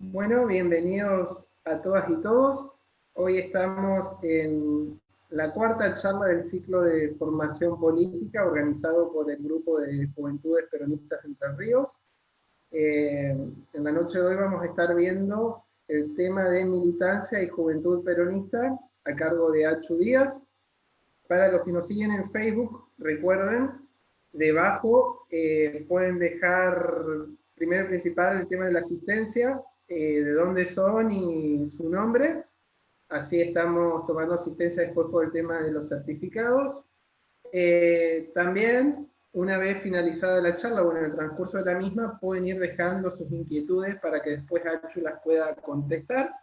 Bueno, bienvenidos a todas y todos. Hoy estamos en la cuarta charla del ciclo de formación política organizado por el Grupo de Juventudes Peronistas de Entre Ríos. En la noche de hoy vamos a estar viendo el tema de militancia y juventud peronista a cargo de Achu Díaz. Para los que nos siguen en Facebook, recuerden, debajo pueden dejar, primero y principal, el tema de la asistencia, de dónde son y su nombre. Así estamos tomando asistencia después por el tema de los certificados. También, una vez finalizada la charla, bueno, en el transcurso de la misma, pueden ir dejando sus inquietudes para que después Achu las pueda contestar.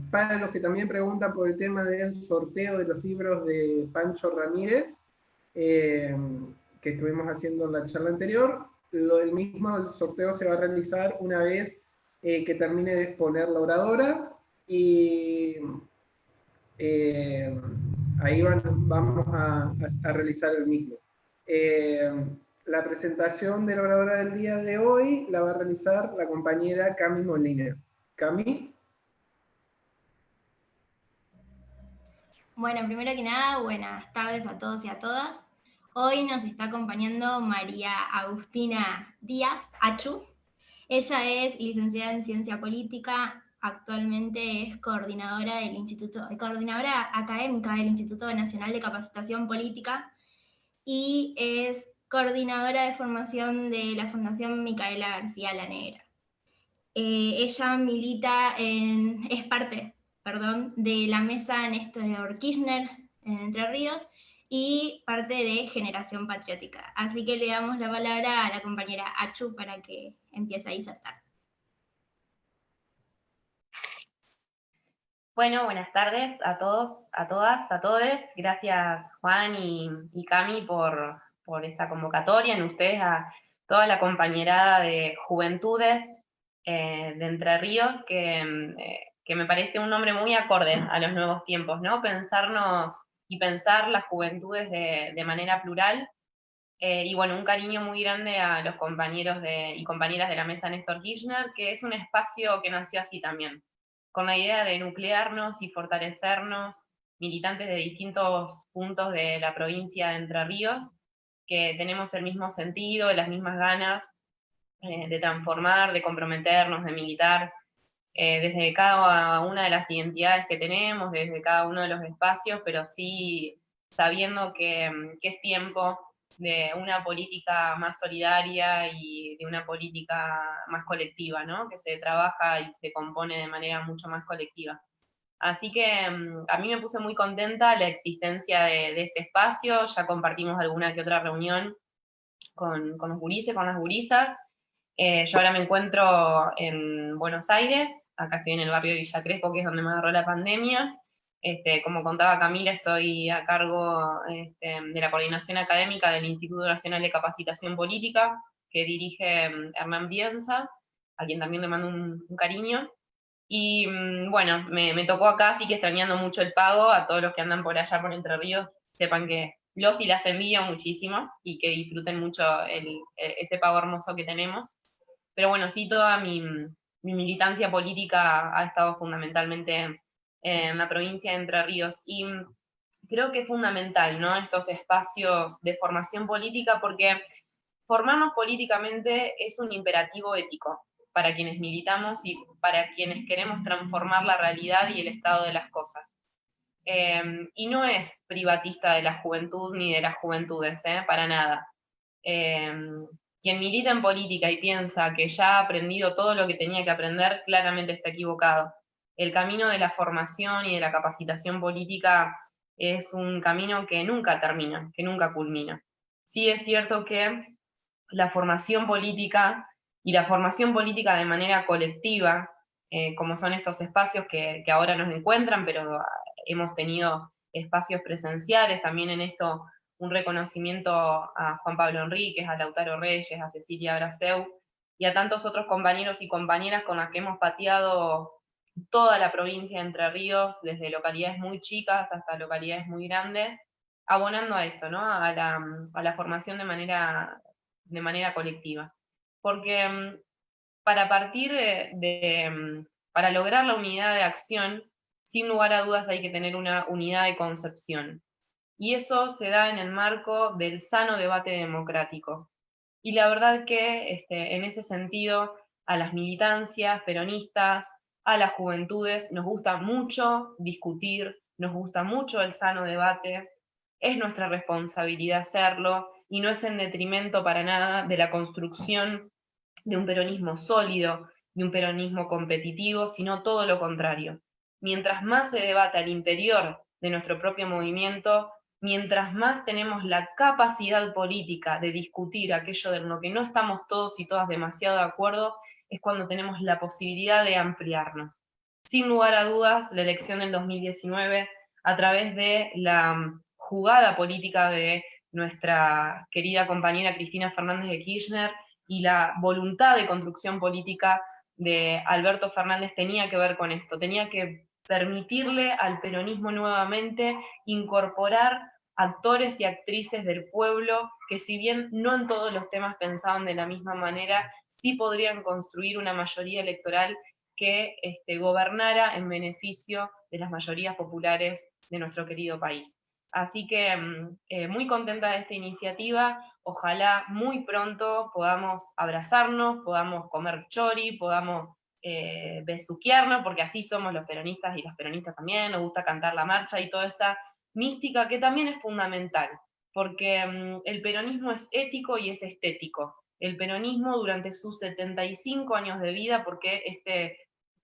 Para los que también preguntan por el tema del sorteo de los libros de Pancho Ramírez, eh, que estuvimos haciendo en la charla anterior, el sorteo se va a realizar una vez que termine de exponer la oradora y eh, ahí vamos a realizar el mismo. Eh, la presentación de la oradora del día de hoy la va a realizar la compañera Cami Molina. Cami. Bueno, primero que nada, buenas tardes a todos y a todas. Hoy nos está acompañando María Agustina Díaz Achu. Ella es licenciada en Ciencia Política, actualmente es coordinadora académica del Instituto Nacional de Capacitación Política y es coordinadora de formación de la Fundación Micaela García La Negra. Ella es parte, perdón, de la mesa Néstor Kirchner en Entre Ríos y parte de Generación Patriótica. Así que le damos la palabra a la compañera Achu para que empiece a disertar. Bueno, buenas tardes a todos, a todas, a todes. Gracias Juan y Cami por esta convocatoria, en ustedes a toda la compañerada de Juventudes de Entre Ríos, que me parece un nombre muy acorde a los nuevos tiempos, ¿no? Pensarnos y pensar las juventudes de manera plural. Y bueno, un cariño muy grande a los compañeros y compañeras de la mesa Néstor Kirchner, que es un espacio que nació así también, con la idea de nuclearnos y fortalecernos, militantes de distintos puntos de la provincia de Entre Ríos, que tenemos el mismo sentido, las mismas ganas de transformar, de comprometernos, de militar, desde cada una de las identidades que tenemos, desde cada uno de los espacios, pero sí sabiendo que es tiempo de una política más solidaria y de una política más colectiva, ¿no? Que se trabaja y se compone de manera mucho más colectiva. Así que a mí me puse muy contenta la existencia de este espacio, ya compartimos alguna que otra reunión con los gurises, con las gurisas. Yo ahora me encuentro en Buenos Aires, acá estoy en el barrio de Villa Crespo, que es donde me agarró la pandemia. Como contaba Camila, estoy a cargo de la coordinación académica del Instituto Nacional de Capacitación Política, que dirige Hernán Bienza, a quien también le mando un cariño. Y bueno, me tocó acá, así que extrañando mucho el pago, a todos los que andan por allá por Entre Ríos, sepan que los y las envío muchísimo y que disfruten mucho ese pago hermoso que tenemos. Pero bueno, sí, toda mi militancia política ha estado fundamentalmente en la provincia de Entre Ríos. Y creo que es fundamental, ¿no? Estos espacios de formación política, porque formarnos políticamente es un imperativo ético para quienes militamos y para quienes queremos transformar la realidad y el estado de las cosas. Y no es privatista de la juventud ni de las juventudes, para nada. Eh, Quien milita en política y piensa que ya ha aprendido todo lo que tenía que aprender, claramente está equivocado. El camino de la formación y de la capacitación política es un camino que nunca termina, que nunca culmina. Sí es cierto que la formación política y la formación política de manera colectiva, como son estos espacios que ahora nos encuentran, pero hemos tenido espacios presenciales, también en esto un reconocimiento a Juan Pablo Enríquez, a Lautaro Reyes, a Cecilia Braseu y a tantos otros compañeros y compañeras con las que hemos pateado toda la provincia de Entre Ríos, desde localidades muy chicas hasta localidades muy grandes, abonando a esto, ¿no? A la formación de manera colectiva. Porque para para lograr la unidad de acción, sin lugar a dudas hay que tener una unidad de concepción. Y eso se da en el marco del sano debate democrático. Y la verdad que en ese sentido, a las militancias peronistas, a las juventudes, nos gusta mucho discutir, nos gusta mucho el sano debate, es nuestra responsabilidad hacerlo, y no es en detrimento para nada de la construcción de un peronismo sólido, de un peronismo competitivo, sino todo lo contrario. Mientras más se debate al interior de nuestro propio movimiento, mientras más tenemos la capacidad política de discutir aquello de lo que no estamos todos y todas demasiado de acuerdo, es cuando tenemos la posibilidad de ampliarnos. Sin lugar a dudas, la elección del 2019, a través de la jugada política de nuestra querida compañera Cristina Fernández de Kirchner y la voluntad de construcción política de Alberto Fernández, tenía que ver con esto, tenía que permitirle al peronismo nuevamente incorporar actores y actrices del pueblo que, si bien no en todos los temas pensaban de la misma manera, sí podrían construir una mayoría electoral que gobernara en beneficio de las mayorías populares de nuestro querido país. Así que muy contenta de esta iniciativa, ojalá muy pronto podamos abrazarnos, podamos comer chori, podamos besuquearnos, porque así somos los peronistas y las peronistas también, nos gusta cantar la marcha y toda esa mística que también es fundamental, porque el peronismo es ético y es estético. El peronismo durante sus 75 años de vida, porque este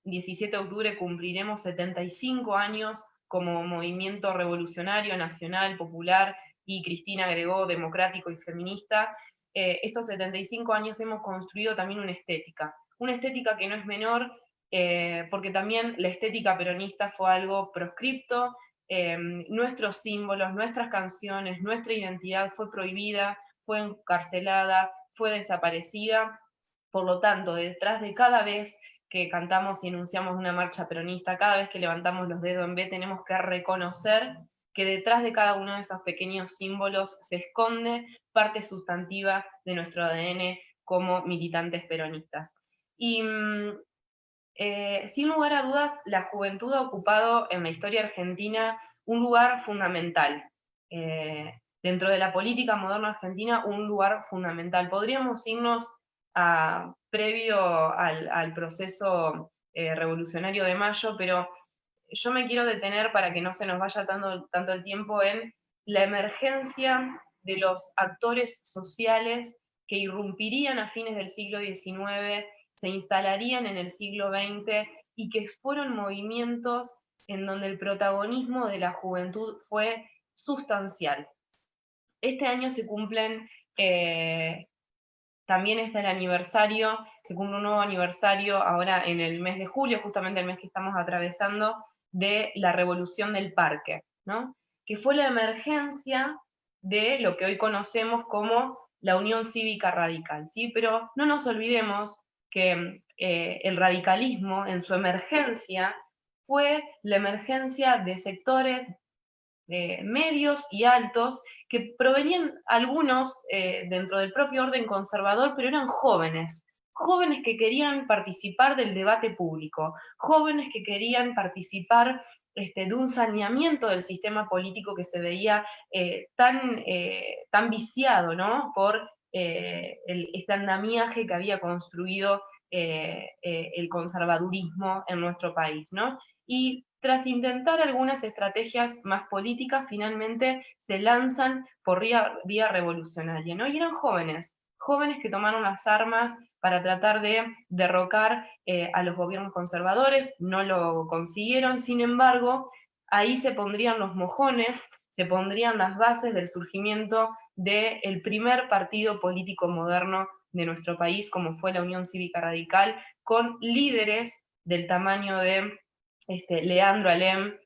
17 de octubre cumpliremos 75 años como movimiento revolucionario, nacional, popular, y Cristina agregó democrático y feminista, estos 75 años hemos construido también una estética que no es menor, porque también la estética peronista fue algo proscripto, nuestros símbolos, nuestras canciones, nuestra identidad fue prohibida, fue encarcelada, fue desaparecida. Por lo tanto, detrás de cada vez que cantamos y enunciamos una marcha peronista, cada vez que levantamos los dedos en B, tenemos que reconocer que detrás de cada uno de esos pequeños símbolos se esconde parte sustantiva de nuestro ADN como militantes peronistas. Y sin lugar a dudas, la juventud ha ocupado en la historia argentina un lugar fundamental. Dentro de la política moderna argentina, un lugar fundamental. Podríamos irnos previo al proceso revolucionario de mayo, pero yo me quiero detener, para que no se nos vaya tanto el tiempo, en la emergencia de los actores sociales que irrumpirían a fines del siglo XIX, se instalarían en el siglo XX, y que fueron movimientos en donde el protagonismo de la juventud fue sustancial. Este año se cumplen, también es el aniversario, se cumple un nuevo aniversario ahora en el mes de julio, justamente el mes que estamos atravesando, de la Revolución del Parque, ¿no? Que fue la emergencia de lo que hoy conocemos como la Unión Cívica Radical, ¿sí? Pero no nos olvidemos que el radicalismo en su emergencia fue la emergencia de sectores medios y altos que provenían algunos dentro del propio orden conservador, pero eran jóvenes que querían participar del debate público, jóvenes que querían participar de un saneamiento del sistema político que se veía tan viciado, ¿no? Por este andamiaje que había construido el conservadurismo en nuestro país, ¿no? Y tras intentar algunas estrategias más políticas, finalmente se lanzan por vía revolucionaria, ¿no? Y eran jóvenes que tomaron las armas para tratar de derrocar a los gobiernos conservadores, no lo consiguieron, sin embargo, ahí se pondrían los mojones, se pondrían las bases del surgimiento del primer partido político moderno de nuestro país, como fue la Unión Cívica Radical, con líderes del tamaño de Leandro Alem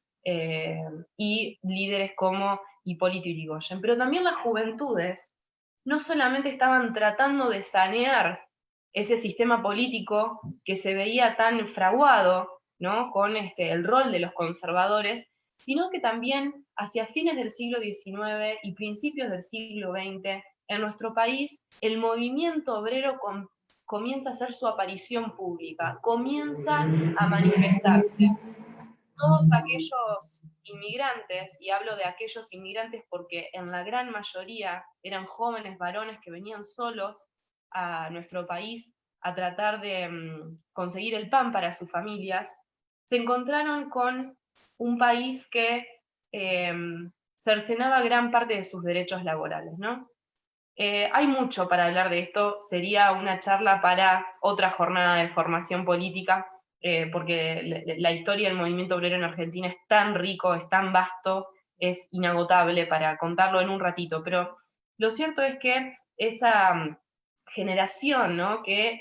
y líderes como Hipólito Yrigoyen. Pero también las juventudes no solamente estaban tratando de sanear ese sistema político que se veía tan fraguado, ¿no? Con el rol de los conservadores, sino que también hacia fines del siglo XIX y principios del siglo XX, en nuestro país, el movimiento obrero comienza a hacer su aparición pública, comienza a manifestarse. Todos aquellos inmigrantes, y hablo de aquellos inmigrantes porque en la gran mayoría eran jóvenes varones que venían solos a nuestro país a tratar de conseguir el pan para sus familias, se encontraron con un país que cercenaba gran parte de sus derechos laborales, ¿no? Hay mucho para hablar de esto, sería una charla para otra jornada de formación política, porque la historia del movimiento obrero en Argentina es tan rico, es tan vasto, es inagotable para contarlo en un ratito, pero lo cierto es que esa generación, ¿no?, que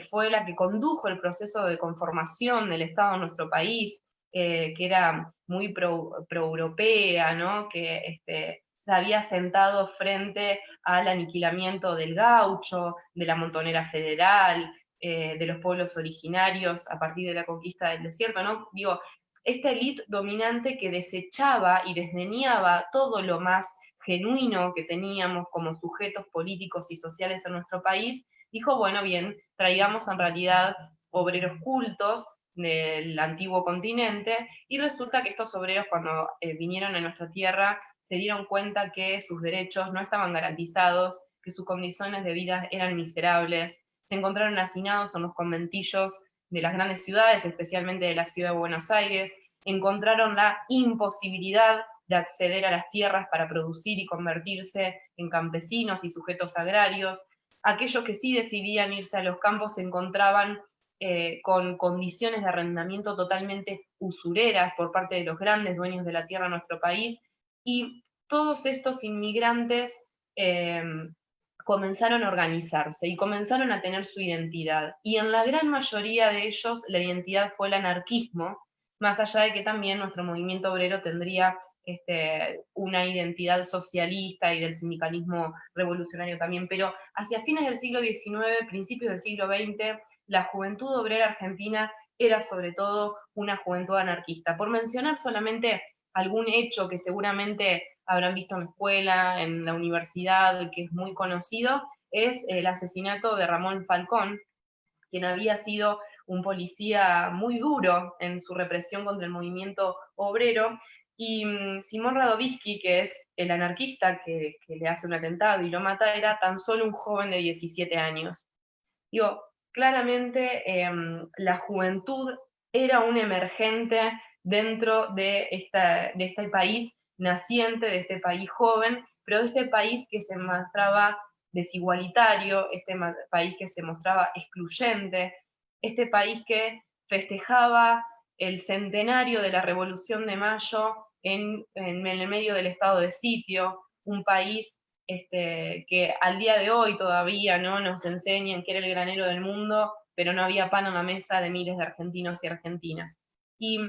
fue la que condujo el proceso de conformación del Estado en nuestro país, que era muy pro-europea, ¿no?, que se había sentado frente al aniquilamiento del gaucho, de la montonera federal, de los pueblos originarios a partir de la conquista del desierto, ¿no? Digo, esta élite dominante que desechaba y desdeñaba todo lo más genuino que teníamos como sujetos políticos y sociales en nuestro país, dijo, bueno, bien, traigamos en realidad obreros cultos del antiguo continente, y resulta que estos obreros cuando vinieron a nuestra tierra se dieron cuenta que sus derechos no estaban garantizados, que sus condiciones de vida eran miserables, se encontraron hacinados en los conventillos de las grandes ciudades, especialmente de la ciudad de Buenos Aires, encontraron la imposibilidad de acceder a las tierras para producir y convertirse en campesinos y sujetos agrarios. Aquellos que sí decidían irse a los campos se encontraban con condiciones de arrendamiento totalmente usureras por parte de los grandes dueños de la tierra en nuestro país, y todos estos inmigrantes comenzaron a organizarse y comenzaron a tener su identidad, y en la gran mayoría de ellos la identidad fue el anarquismo, más allá de que también nuestro movimiento obrero tendría una identidad socialista y del sindicalismo revolucionario también, pero hacia fines del siglo XIX, principios del siglo XX, la juventud obrera argentina era sobre todo una juventud anarquista. Por mencionar solamente algún hecho que seguramente habrán visto en la escuela, en la universidad, que es muy conocido, es el asesinato de Ramón Falcón, quien había sido un policía muy duro en su represión contra el movimiento obrero, y Simón Radovisky, que es el anarquista que le hace un atentado y lo mata, era tan solo un joven de 17 años. Digo, claramente la juventud era un emergente dentro de este país naciente, de este país joven, pero de este país que se mostraba desigualitario, este país que se mostraba excluyente, este país que festejaba el centenario de la Revolución de Mayo en el medio del estado de sitio, un país que al día de hoy todavía no nos enseñan que era el granero del mundo, pero no había pan en la mesa de miles de argentinos y argentinas. Y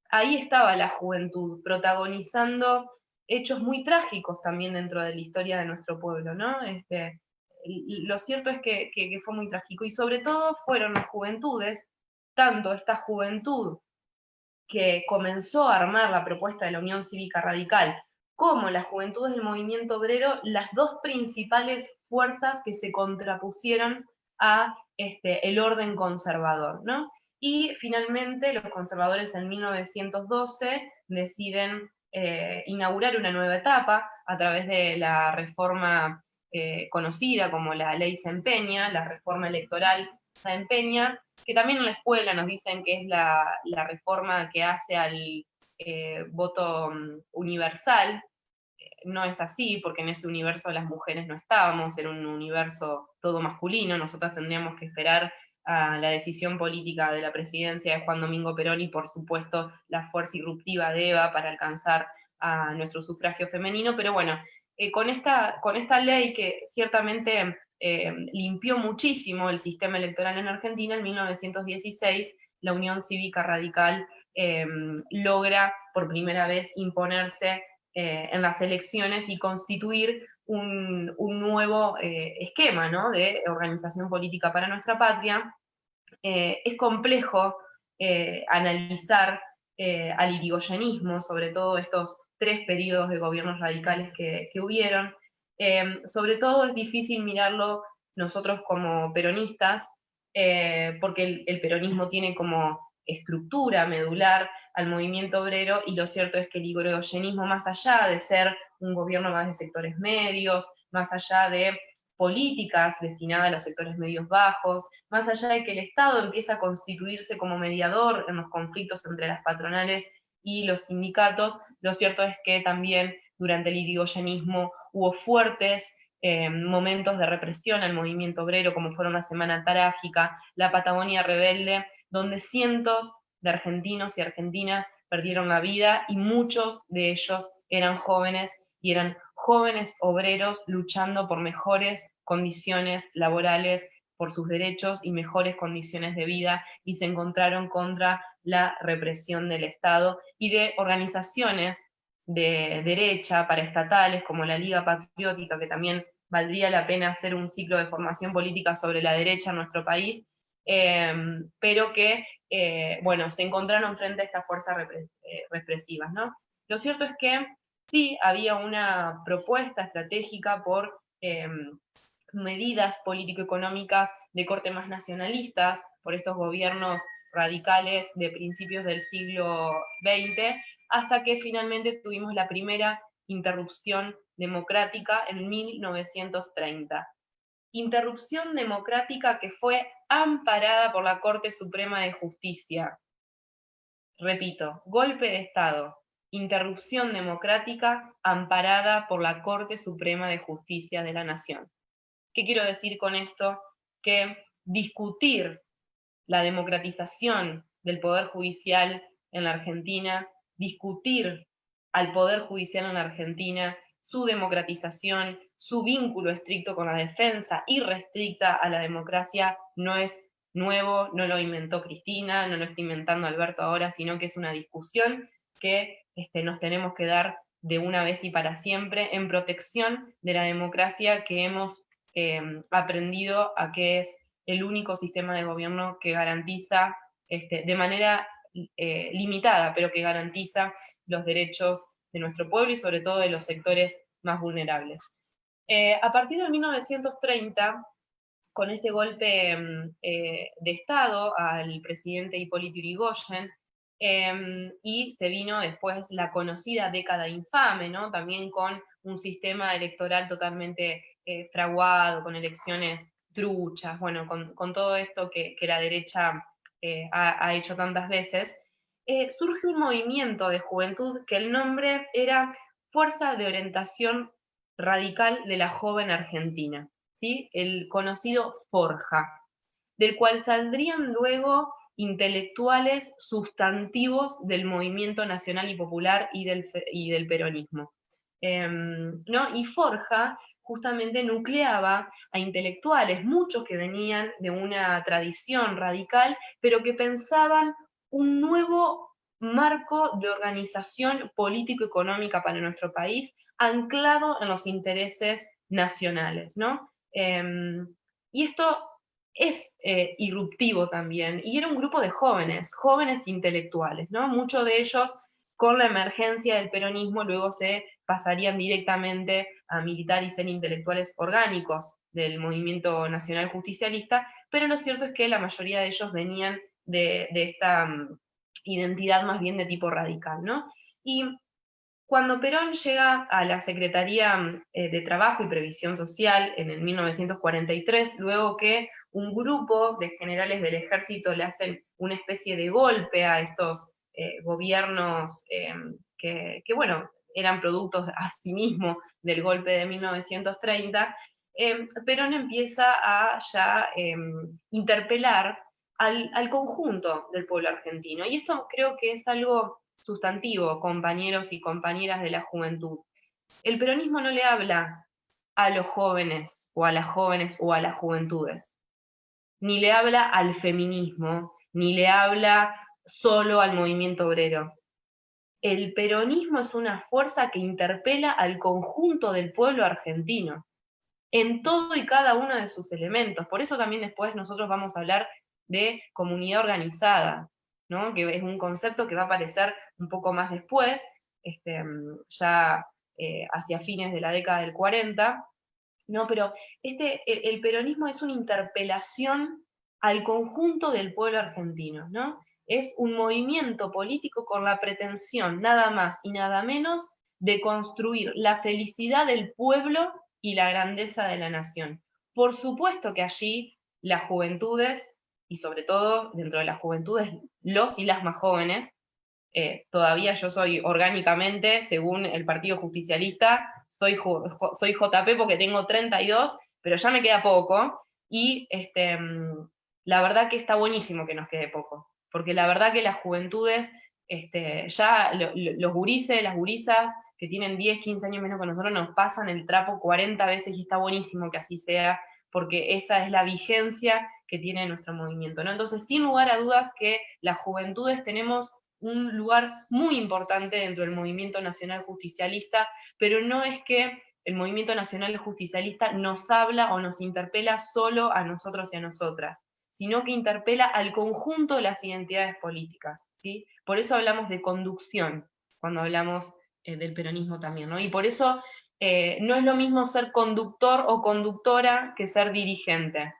ahí estaba la juventud, protagonizando hechos muy trágicos también dentro de la historia de nuestro pueblo, ¿no? Lo cierto es que fue muy trágico, y sobre todo fueron las juventudes, tanto esta juventud que comenzó a armar la propuesta de la Unión Cívica Radical, como las juventudes del movimiento obrero, las dos principales fuerzas que se contrapusieron a el orden conservador, ¿no? Y finalmente los conservadores en 1912 deciden inaugurar una nueva etapa a través de la reforma conocida como la Ley Sempeña, la reforma electoral Sempeña, que también en la escuela nos dicen que es la reforma que hace al voto universal. No es así, porque en ese universo las mujeres no estábamos, era un universo todo masculino, nosotras tendríamos que esperar a la decisión política de la presidencia de Juan Domingo Perón y por supuesto la fuerza irruptiva de Eva para alcanzar a nuestro sufragio femenino, pero bueno, con esta ley que ciertamente limpió muchísimo el sistema electoral en Argentina, en 1916 la Unión Cívica Radical logra por primera vez imponerse en las elecciones y constituir un nuevo esquema, ¿no?, de organización política para nuestra patria. Es complejo analizar al irigoyenismo, sobre todo estos 3 periodos de gobiernos radicales que hubieron. Sobre todo es difícil mirarlo nosotros como peronistas porque el peronismo tiene como estructura medular al movimiento obrero, y lo cierto es que el irigoyenismo, más allá de ser un gobierno más de sectores medios, más allá de políticas destinadas a los sectores medios bajos, más allá de que el Estado empieza a constituirse como mediador en los conflictos entre las patronales y los sindicatos, lo cierto es que también durante el irigoyenismo hubo fuertes momentos de represión al movimiento obrero, como fueron la Semana Trágica, la Patagonia Rebelde, donde cientos de argentinos y argentinas perdieron la vida, y muchos de ellos eran jóvenes, y eran jóvenes obreros luchando por mejores condiciones laborales, por sus derechos y mejores condiciones de vida, y se encontraron contra la represión del Estado y de organizaciones de derecha paraestatales como la Liga Patriótica, que también valdría la pena hacer un ciclo de formación política sobre la derecha en nuestro país, pero que, bueno, se encontraron frente a estas fuerzas represivas, ¿no? Lo cierto es que sí había una propuesta estratégica por medidas político-económicas de corte más nacionalistas, por estos gobiernos radicales de principios del siglo XX, hasta que finalmente tuvimos la primera interrupción democrática en 1930. Interrupción democrática que fue amparada por la Corte Suprema de Justicia. Repito, golpe de Estado, interrupción democrática amparada por la Corte Suprema de Justicia de la Nación. ¿Qué quiero decir con esto? Que discutir la democratización del Poder Judicial en la Argentina, discutir al Poder Judicial en la Argentina, su democratización, su vínculo estricto con la defensa irrestricta a la democracia, no es nuevo, no lo inventó Cristina, no lo está inventando Alberto ahora, sino que es una discusión que nos tenemos que dar de una vez y para siempre en protección de la democracia que hemos aprendido a que es el único sistema de gobierno que garantiza, de manera limitada, pero que garantiza los derechos de nuestro pueblo y sobre todo de los sectores más vulnerables. A partir de 1930, con este golpe de Estado al presidente Hipólito Yrigoyen, y se vino después la conocida década infame, ¿no? También con un sistema electoral totalmente fraguado, con elecciones truchas, bueno, con todo esto que la derecha ha hecho tantas veces, surge un movimiento de juventud que el nombre era Fuerza de Orientación Radical de la Joven Argentina, ¿sí? El conocido Forja, del cual saldrían luego intelectuales sustantivos del movimiento nacional y popular y del peronismo. ¿No? Y Forja justamente nucleaba a intelectuales, muchos que venían de una tradición radical, pero que pensaban un nuevo marco de organización político-económica para nuestro país, anclado en los intereses nacionales, ¿no? Y esto es irruptivo también, y era un grupo de jóvenes intelectuales, ¿no? Muchos de ellos, con la emergencia del peronismo, luego se pasarían directamente a militar y ser intelectuales orgánicos del movimiento nacional justicialista, pero lo cierto es que la mayoría de ellos venían de esta identidad más bien de tipo radical, ¿no? Y cuando Perón llega a la Secretaría de Trabajo y Previsión Social en el 1943, luego que un grupo de generales del ejército le hacen una especie de golpe a estos gobiernos que, bueno, eran productos a sí mismo del golpe de 1930, Perón empieza a ya interpelar al conjunto del pueblo argentino. Y esto creo que es algo sustantivo, compañeros y compañeras de la juventud. El peronismo no le habla a los jóvenes o a las jóvenes o a las juventudes, ni le habla al feminismo, ni le habla solo al movimiento obrero. El peronismo es una fuerza que interpela al conjunto del pueblo argentino, en todo y cada uno de sus elementos. Por eso también después nosotros vamos a hablar de comunidad organizada, ¿no? Que es un concepto que va a aparecer un poco más después, ya hacia fines de la década del 40, ¿no? Pero el peronismo es una interpelación al conjunto del pueblo argentino, ¿no? Es un movimiento político con la pretensión, nada más y nada menos, de construir la felicidad del pueblo y la grandeza de la nación. Por supuesto que allí las juventudes, y sobre todo dentro de las juventudes, los y las más jóvenes, todavía yo soy orgánicamente, según el Partido Justicialista, soy JP porque tengo 32, pero ya me queda poco, y la verdad que está buenísimo que nos quede poco, porque la verdad que las juventudes, ya los gurises, las gurisas, que tienen 10, 15 años menos que nosotros, nos pasan el trapo 40 veces, y está buenísimo que así sea, porque esa es la vigencia que tiene nuestro movimiento, ¿no? Entonces, sin lugar a dudas que las juventudes tenemos un lugar muy importante dentro del movimiento nacional justicialista, pero no es que el movimiento nacional justicialista nos habla o nos interpela solo a nosotros y a nosotras, sino que interpela al conjunto de las identidades políticas, ¿sí? Por eso hablamos de conducción, cuando hablamos del peronismo también, ¿no? Y por eso no es lo mismo ser conductor o conductora que ser dirigente.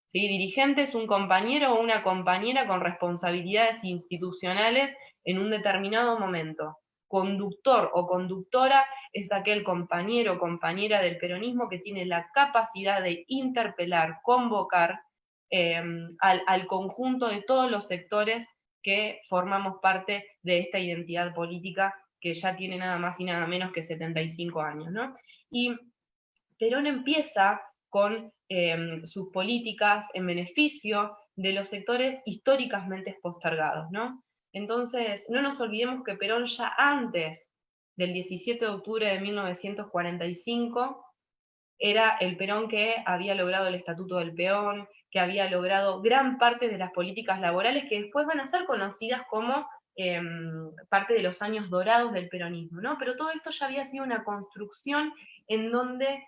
¿Sí? Dirigente es un compañero o una compañera con responsabilidades institucionales en un determinado momento. Conductor o conductora es aquel compañero o compañera del peronismo que tiene la capacidad de interpelar, convocar al conjunto de todos los sectores que formamos parte de esta identidad política que ya tiene nada más y nada menos que 75 años, ¿no? Y Perón empieza con sus políticas en beneficio de los sectores históricamente postergados, ¿no? Entonces, no nos olvidemos que Perón ya antes del 17 de octubre de 1945 era el Perón que había logrado el Estatuto del Peón, que había logrado gran parte de las políticas laborales que después van a ser conocidas como parte de los años dorados del peronismo, ¿no? Pero todo esto ya había sido una construcción en donde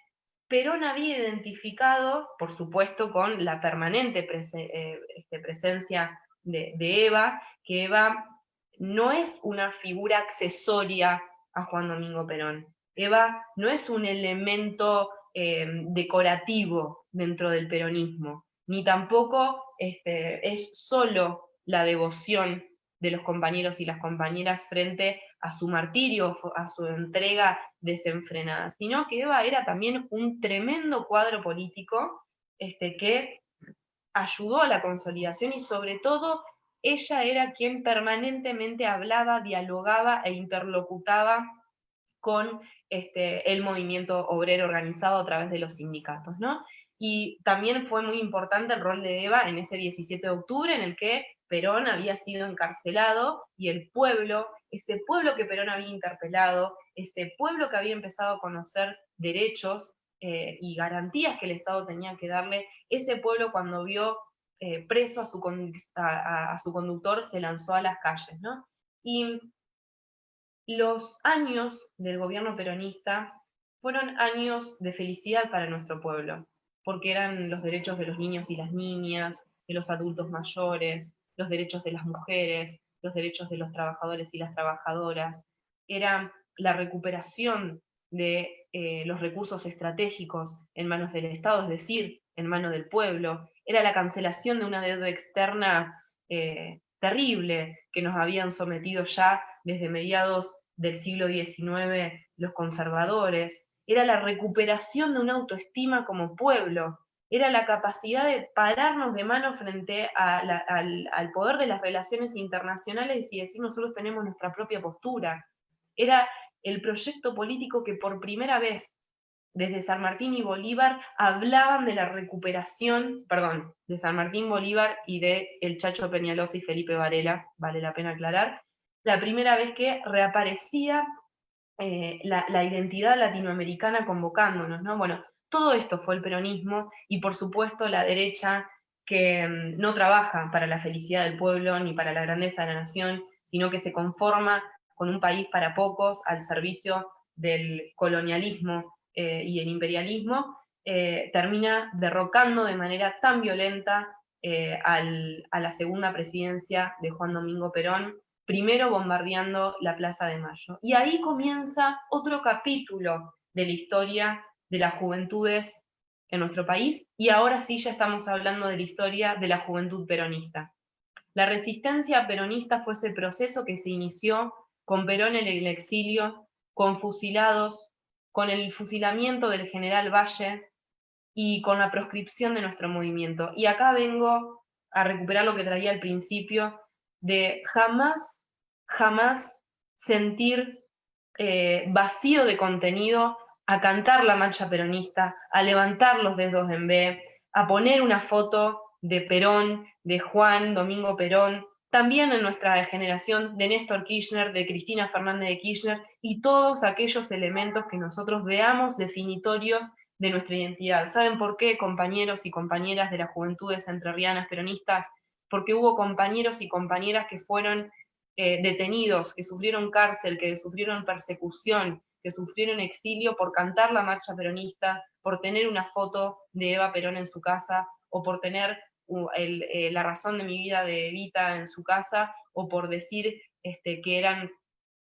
Perón había identificado, por supuesto con la permanente presencia de Eva, que Eva no es una figura accesoria a Juan Domingo Perón. Eva no es un elemento decorativo dentro del peronismo, ni tampoco es solo la devoción de los compañeros y las compañeras frente a su martirio, a su entrega desenfrenada, sino que Eva era también un tremendo cuadro político que ayudó a la consolidación, y sobre todo ella era quien permanentemente hablaba, dialogaba e interlocutaba con el movimiento obrero organizado a través de los sindicatos, ¿no? Y también fue muy importante el rol de Eva en ese 17 de octubre en el que Perón había sido encarcelado y el pueblo, ese pueblo que Perón había interpelado, ese pueblo que había empezado a conocer derechos y garantías que el Estado tenía que darle, ese pueblo cuando vio preso a su conductor se lanzó a las calles, ¿no? Y los años del gobierno peronista fueron años de felicidad para nuestro pueblo, porque eran los derechos de los niños y las niñas, de los adultos mayores, los derechos de las mujeres, los derechos de los trabajadores y las trabajadoras, era la recuperación de los recursos estratégicos en manos del Estado, es decir, en manos del pueblo, era la cancelación de una deuda externa terrible que nos habían sometido ya desde mediados del siglo XIX los conservadores, era la recuperación de una autoestima como pueblo, era la capacidad de pararnos de mano frente al poder de las relaciones internacionales y decir nosotros tenemos nuestra propia postura. Era el proyecto político que por primera vez desde San Martín y Bolívar hablaban de la recuperación, de San Martín, Bolívar y de el Chacho Peñalosa y Felipe Varela, vale la pena aclarar, la primera vez que reaparecía la identidad latinoamericana convocándonos, ¿no? Bueno, todo esto fue el peronismo y por supuesto la derecha que no trabaja para la felicidad del pueblo ni para la grandeza de la nación, sino que se conforma con un país para pocos al servicio del colonialismo y el imperialismo, termina derrocando de manera tan violenta a la segunda presidencia de Juan Domingo Perón, primero bombardeando la Plaza de Mayo. Y ahí comienza otro capítulo de la historia de las juventudes en nuestro país, y ahora sí ya estamos hablando de la historia de la juventud peronista. La resistencia peronista fue ese proceso que se inició con Perón en el exilio, con fusilados, con el fusilamiento del general Valle y con la proscripción de nuestro movimiento. Y acá vengo a recuperar lo que traía al principio, de jamás sentir vacío de contenido, a cantar la marcha peronista, a levantar los dedos en B, a poner una foto de Perón, de Juan Domingo Perón, también en nuestra generación de Néstor Kirchner, de Cristina Fernández de Kirchner, y todos aquellos elementos que nosotros veamos definitorios de nuestra identidad. ¿Saben por qué, compañeros y compañeras de las juventudes entrerrianas peronistas? Porque hubo compañeros y compañeras que fueron detenidos, que sufrieron cárcel, que sufrieron persecución, que sufrieron exilio por cantar la marcha peronista, por tener una foto de Eva Perón en su casa, o por tener la razón de mi vida de Evita en su casa, o por decir que eran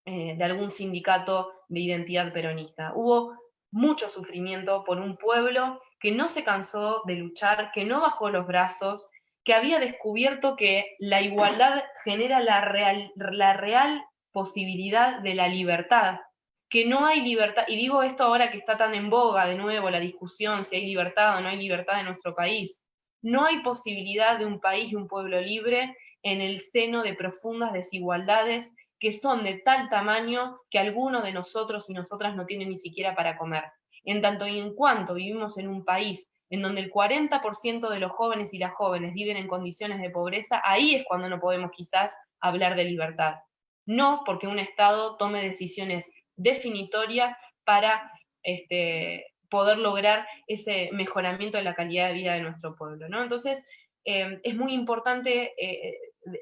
de algún sindicato de identidad peronista. Hubo mucho sufrimiento por un pueblo que no se cansó de luchar, que no bajó los brazos, que había descubierto que la igualdad genera la real posibilidad de la libertad, que no hay libertad, y digo esto ahora que está tan en boga de nuevo la discusión si hay libertad o no hay libertad en nuestro país. No hay posibilidad de un país y un pueblo libre en el seno de profundas desigualdades que son de tal tamaño que algunos de nosotros y nosotras no tienen ni siquiera para comer. En tanto y en cuanto vivimos en un país en donde el 40% de los jóvenes y las jóvenes viven en condiciones de pobreza, ahí es cuando no podemos quizás hablar de libertad. No porque un Estado tome decisiones definitorias para poder lograr ese mejoramiento de la calidad de vida de nuestro pueblo, ¿no? Entonces, es muy importante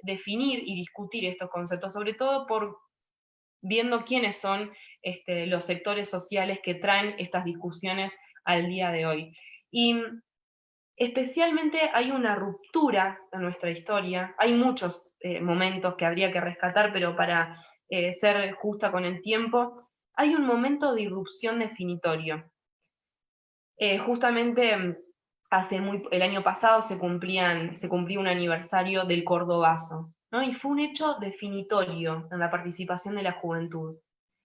definir y discutir estos conceptos, sobre todo por viendo quiénes son los sectores sociales que traen estas discusiones al día de hoy. Y especialmente hay una ruptura en nuestra historia, hay muchos momentos que habría que rescatar, pero para ser justa con el tiempo, hay un momento de irrupción definitorio. Justamente el año pasado se cumplía un aniversario del Cordobazo, ¿no? Y fue un hecho definitorio en la participación de la juventud.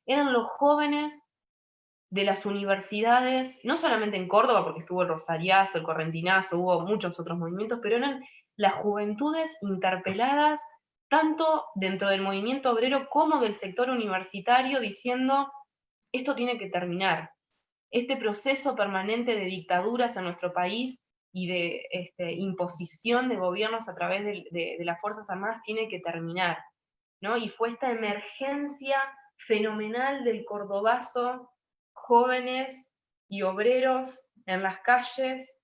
Eran los jóvenes de las universidades, no solamente en Córdoba, porque estuvo el Rosariazo, el Correntinazo, hubo muchos otros movimientos, pero eran las juventudes interpeladas tanto dentro del movimiento obrero como del sector universitario, diciendo, esto tiene que terminar. Este proceso permanente de dictaduras en nuestro país y de imposición de gobiernos a través de las Fuerzas Armadas tiene que terminar, ¿no? Y fue esta emergencia fenomenal del Cordobazo, jóvenes y obreros en las calles,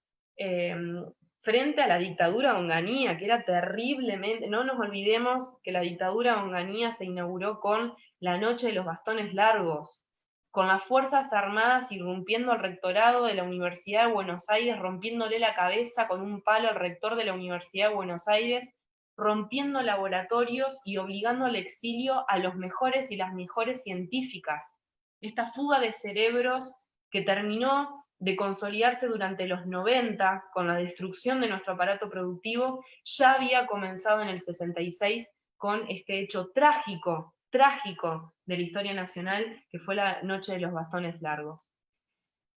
frente a la dictadura de Onganía, que era terriblemente, no nos olvidemos que la dictadura de Onganía se inauguró con la Noche de los Bastones Largos, con las Fuerzas Armadas irrumpiendo al rectorado de la Universidad de Buenos Aires, rompiéndole la cabeza con un palo al rector de la Universidad de Buenos Aires, rompiendo laboratorios y obligando al exilio a los mejores y las mejores científicas. Esta fuga de cerebros que terminó de consolidarse durante los 90 con la destrucción de nuestro aparato productivo, ya había comenzado en el 66 con este hecho trágico de la historia nacional, que fue la Noche de los Bastones Largos.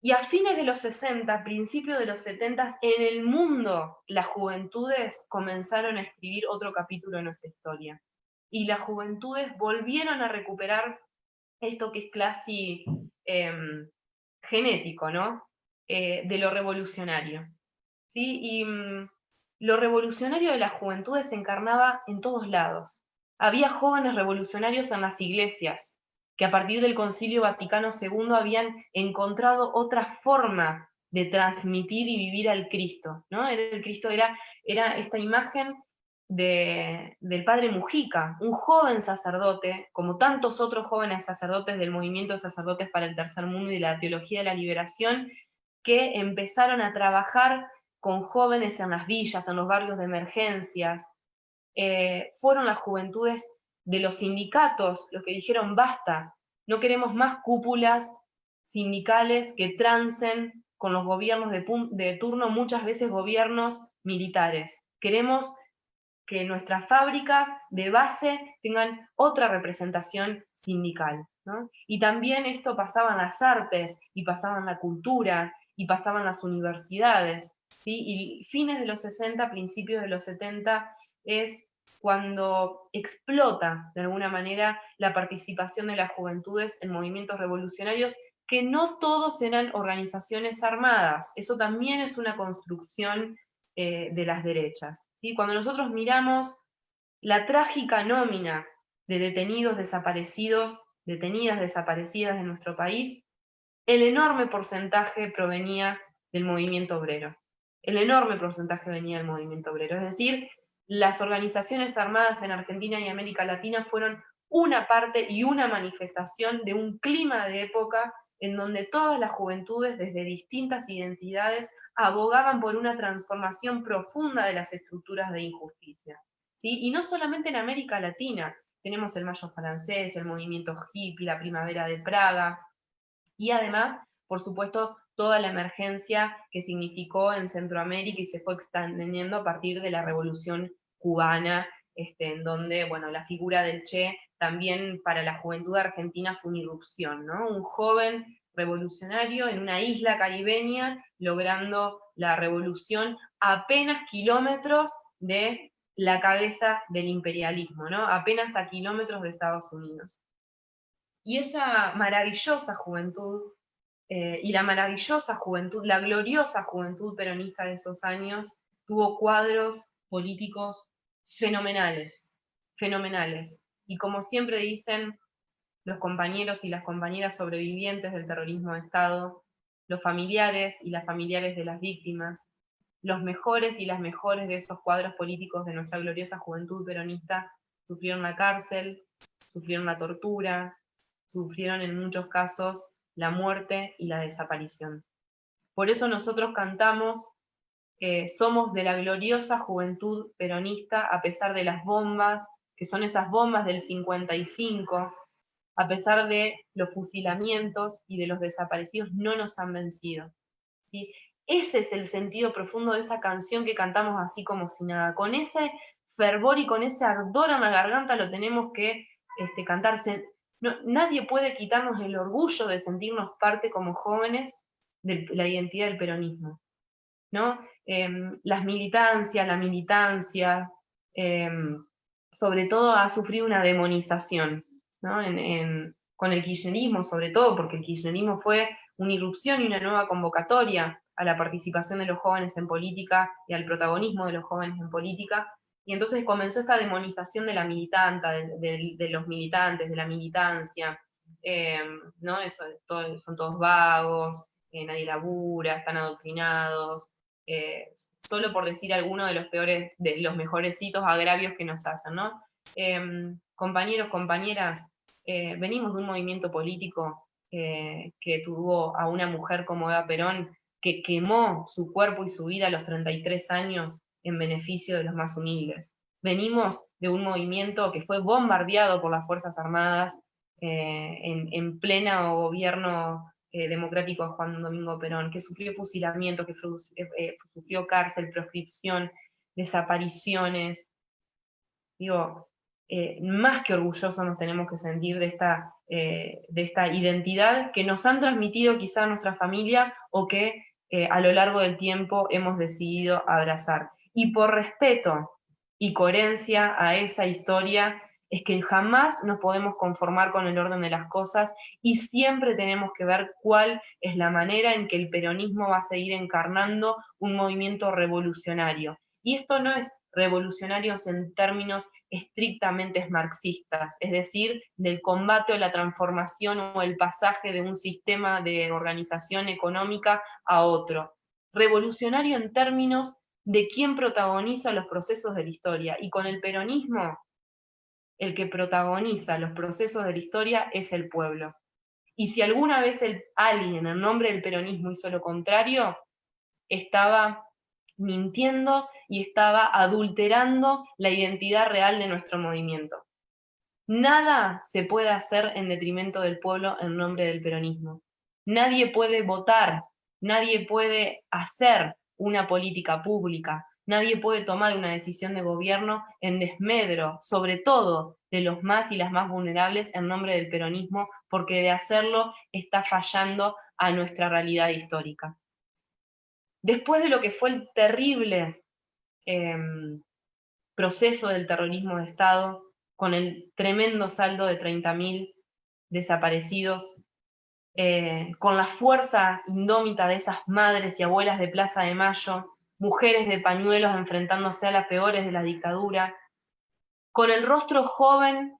Y a fines de los 60, principios de los 70, en el mundo, las juventudes comenzaron a escribir otro capítulo de nuestra historia. Y las juventudes volvieron a recuperar esto que es casi genético, ¿no? De lo revolucionario. ¿Sí? Y lo revolucionario de las juventudes se encarnaba en todos lados. Había jóvenes revolucionarios en las iglesias, que a partir del Concilio Vaticano II habían encontrado otra forma de transmitir y vivir al Cristo, ¿no? El Cristo era esta imagen del padre Mujica, un joven sacerdote, como tantos otros jóvenes sacerdotes del movimiento de sacerdotes para el tercer mundo y la teología de la liberación, que empezaron a trabajar con jóvenes en las villas, en los barrios de emergencias. Fueron las juventudes de los sindicatos los que dijeron basta, no queremos más cúpulas sindicales que trancen con los gobiernos de turno, muchas veces gobiernos militares. Queremos que nuestras fábricas de base tengan otra representación sindical, ¿no? Y también esto pasaba en las artes, y pasaba en la cultura, y pasaba en las universidades, ¿sí? Y fines de los 60, principios de los 70, es cuando explota, de alguna manera, la participación de las juventudes en movimientos revolucionarios, que no todos eran organizaciones armadas. Eso también es una construcción de las derechas, ¿sí? Cuando nosotros miramos la trágica nómina de detenidos desaparecidos, detenidas desaparecidas de nuestro país, el enorme porcentaje provenía del movimiento obrero. El enorme porcentaje venía del movimiento obrero. Es decir, las organizaciones armadas en Argentina y América Latina fueron una parte y una manifestación de un clima de época en donde todas las juventudes, desde distintas identidades, abogaban por una transformación profunda de las estructuras de injusticia, ¿sí? Y no solamente en América Latina, tenemos el Mayo francés, el movimiento hippie, la primavera de Praga, y además, por supuesto, toda la emergencia que significó en Centroamérica y se fue extendiendo a partir de la Revolución Cubana, en donde, bueno, la figura del Che también para la juventud argentina fue una irrupción, ¿no? Un joven revolucionario en una isla caribeña logrando la revolución a apenas kilómetros de la cabeza del imperialismo, ¿no? Apenas a kilómetros de Estados Unidos. Y esa maravillosa juventud, y la maravillosa juventud, la gloriosa juventud peronista de esos años, tuvo cuadros políticos fenomenales, fenomenales. Y como siempre dicen los compañeros y las compañeras sobrevivientes del terrorismo de Estado, los familiares y las familiares de las víctimas, los mejores y las mejores de esos cuadros políticos de nuestra gloriosa juventud peronista sufrieron la cárcel, sufrieron la tortura, sufrieron en muchos casos la muerte y la desaparición. Por eso nosotros cantamos somos de la gloriosa juventud peronista a pesar de las bombas, que son esas bombas del 55, a pesar de los fusilamientos y de los desaparecidos, no nos han vencido, ¿sí? Ese es el sentido profundo de esa canción que cantamos así como si nada. Con ese fervor y con ese ardor en la garganta lo tenemos que cantarse. No, nadie puede quitarnos el orgullo de sentirnos parte como jóvenes de la identidad del peronismo, ¿no? La militancia, sobre todo ha sufrido una demonización, ¿no? Con el kirchnerismo, sobre todo, porque el kirchnerismo fue una irrupción y una nueva convocatoria a la participación de los jóvenes en política y al protagonismo de los jóvenes en política, y entonces comenzó esta demonización de la militanta, de los militantes, de la militancia, ¿no? Son todos vagos, nadie labura, están adoctrinados, solo por decir alguno de los mejorecitos agravios que nos hacen, ¿no? Compañeros, compañeras, venimos de un movimiento político que tuvo a una mujer como Eva Perón, que quemó su cuerpo y su vida a los 33 años en beneficio de los más humildes. Venimos de un movimiento que fue bombardeado por las Fuerzas Armadas en pleno gobierno democrático de Juan Domingo Perón, que sufrió fusilamiento, que sufrió cárcel, proscripción, desapariciones. Digo, más que orgullosos nos tenemos que sentir de esta identidad que nos han transmitido quizá nuestra familia o que a lo largo del tiempo hemos decidido abrazar. Y por respeto y coherencia a esa historia, es que jamás nos podemos conformar con el orden de las cosas y siempre tenemos que ver cuál es la manera en que el peronismo va a seguir encarnando un movimiento revolucionario. Y esto no es revolucionarios en términos estrictamente marxistas, es decir, del combate o la transformación o el pasaje de un sistema de organización económica a otro. Revolucionario en términos de quién protagoniza los procesos de la historia. Y con el peronismo, el que protagoniza los procesos de la historia es el pueblo. Y si alguna vez alguien en nombre del peronismo hizo lo contrario, estaba mintiendo y estaba adulterando la identidad real de nuestro movimiento. Nada se puede hacer en detrimento del pueblo en nombre del peronismo. Nadie puede votar nadie puede hacer una política pública, nadie puede tomar una decisión de gobierno en desmedro, sobre todo de los más y las más vulnerables en nombre del peronismo, porque de hacerlo está fallando a nuestra realidad histórica. Después de lo que fue el terrible proceso del terrorismo de Estado, con el tremendo saldo de 30.000 desaparecidos, con la fuerza indómita de esas madres y abuelas de Plaza de Mayo, mujeres de pañuelos enfrentándose a las peores de la dictadura, con el rostro joven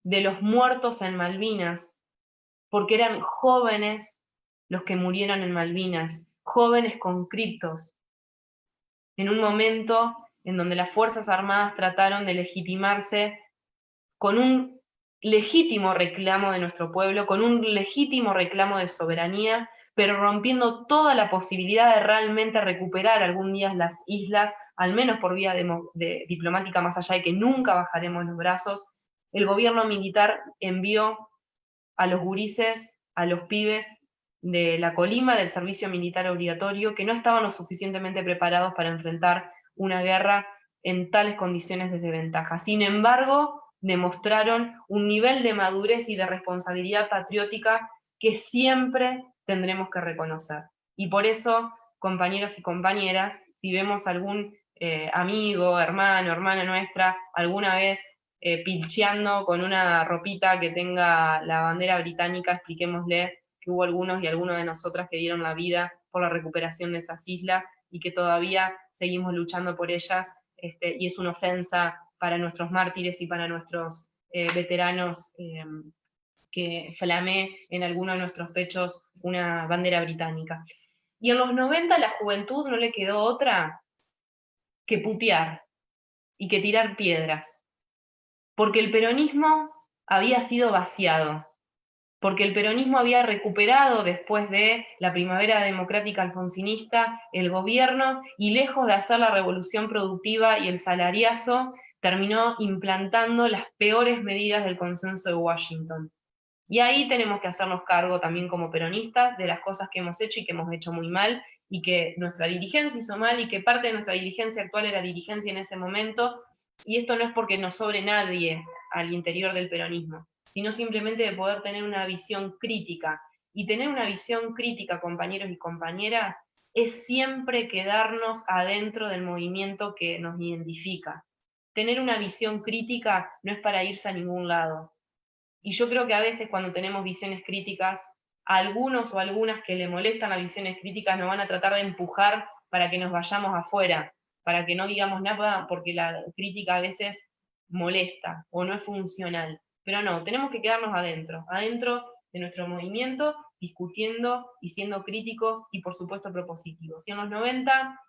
de los muertos en Malvinas, porque eran jóvenes los que murieron en Malvinas, jóvenes conscriptos, en un momento en donde las Fuerzas Armadas trataron de legitimarse con un legítimo reclamo de nuestro pueblo, con un legítimo reclamo de soberanía, pero rompiendo toda la posibilidad de realmente recuperar algún día las islas, al menos por vía diplomática, más allá de que nunca bajaremos los brazos. El gobierno militar envió a los gurises, a los pibes de la Colima, del servicio militar obligatorio, que no estaban lo suficientemente preparados para enfrentar una guerra en tales condiciones de desventaja. Sin embargo, demostraron un nivel de madurez y de responsabilidad patriótica que siempre tendremos que reconocer. Y por eso, compañeros y compañeras, si vemos algún amigo, hermano, hermana nuestra, alguna vez pilcheando con una ropita que tenga la bandera británica, expliquémosle que hubo algunos y algunas de nosotras que dieron la vida por la recuperación de esas islas y que todavía seguimos luchando por ellas, y es una ofensa para nuestros mártires y para nuestros veteranos que flamee en alguno de nuestros pechos una bandera británica. Y en los 90 a la juventud no le quedó otra que putear y que tirar piedras, porque el peronismo había sido vaciado, porque el peronismo había recuperado después de la primavera democrática alfonsinista el gobierno y lejos de hacer la revolución productiva y el salariazo, terminó implantando las peores medidas del consenso de Washington. Y ahí tenemos que hacernos cargo también como peronistas de las cosas que hemos hecho y que hemos hecho muy mal, y que nuestra dirigencia hizo mal, y que parte de nuestra dirigencia actual era dirigencia en ese momento, y esto no es porque nos sobre nadie al interior del peronismo, sino simplemente de poder tener una visión crítica. Y tener una visión crítica, compañeros y compañeras, es siempre quedarnos adentro del movimiento que nos identifica. Tener una visión crítica no es para irse a ningún lado. Y yo creo que a veces cuando tenemos visiones críticas, a algunos o algunas que le molestan las visiones críticas nos van a tratar de empujar para que nos vayamos afuera, para que no digamos nada, porque la crítica a veces molesta o no es funcional. Pero no, tenemos que quedarnos adentro de nuestro movimiento, discutiendo y siendo críticos y por supuesto propositivos. Y en los 90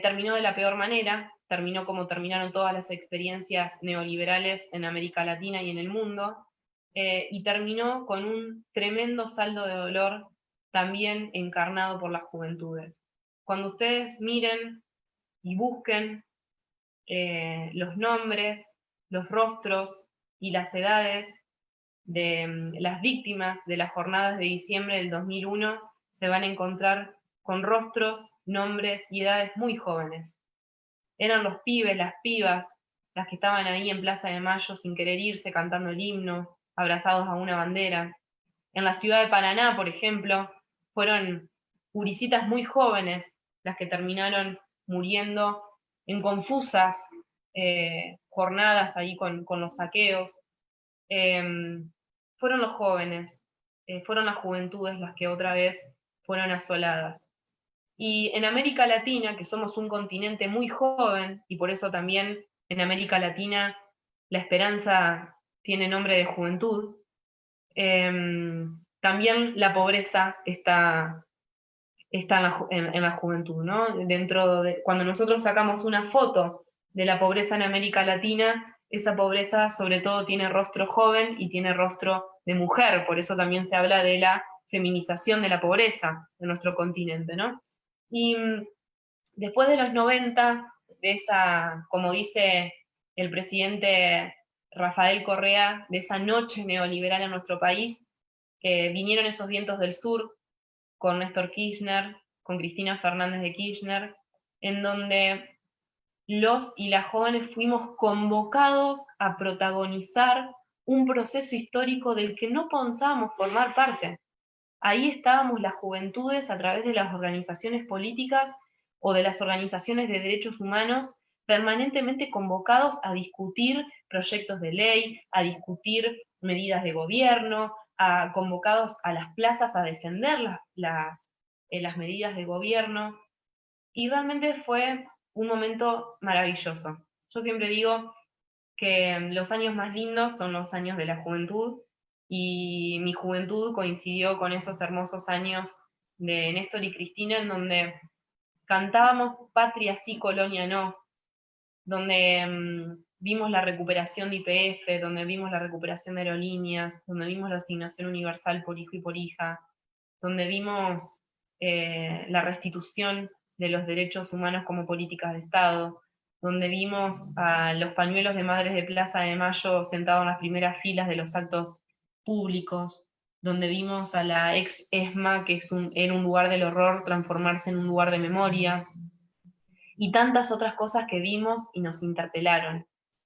terminó de la peor manera, terminó como terminaron todas las experiencias neoliberales en América Latina y en el mundo, y terminó con un tremendo saldo de dolor también encarnado por las juventudes. Cuando ustedes miren y busquen los nombres, los rostros y las edades de las víctimas de las jornadas de diciembre del 2001, se van a encontrar con rostros, nombres y edades muy jóvenes. Eran los pibes, las pibas, las que estaban ahí en Plaza de Mayo sin querer irse, cantando el himno, abrazados a una bandera. En la ciudad de Paraná, por ejemplo, fueron gurisitas muy jóvenes las que terminaron muriendo en confusas jornadas ahí con los saqueos. Fueron los jóvenes, fueron las juventudes las que otra vez fueron asoladas. Y en América Latina, que somos un continente muy joven, y por eso también en América Latina la esperanza tiene nombre de juventud, también la pobreza está en la juventud, ¿no? Cuando nosotros sacamos una foto de la pobreza en América Latina, esa pobreza sobre todo tiene rostro joven y tiene rostro de mujer, por eso también se habla de la feminización de la pobreza de nuestro continente, ¿no? Y después de los 90, de esa, como dice el presidente Rafael Correa, de esa noche neoliberal en nuestro país, vinieron esos vientos del sur con Néstor Kirchner, con Cristina Fernández de Kirchner, en donde los y las jóvenes fuimos convocados a protagonizar un proceso histórico del que no pensábamos formar parte. Ahí estábamos las juventudes a través de las organizaciones políticas o de las organizaciones de derechos humanos permanentemente convocados a discutir proyectos de ley, a discutir medidas de gobierno, convocados a las plazas a defender las medidas de gobierno, y realmente fue un momento maravilloso. Yo siempre digo que los años más lindos son los años de la juventud, y mi juventud coincidió con esos hermosos años de Néstor y Cristina, en donde cantábamos Patria sí, Colonia no, donde vimos la recuperación de YPF, donde vimos la recuperación de aerolíneas, donde vimos la asignación universal por hijo y por hija, donde vimos la restitución de los derechos humanos como políticas de Estado, donde vimos a los pañuelos de madres de Plaza de Mayo sentados en las primeras filas de los actos públicos, donde vimos a la ex ESMA, que era un lugar del horror, transformarse en un lugar de memoria, y tantas otras cosas que vimos y nos interpelaron,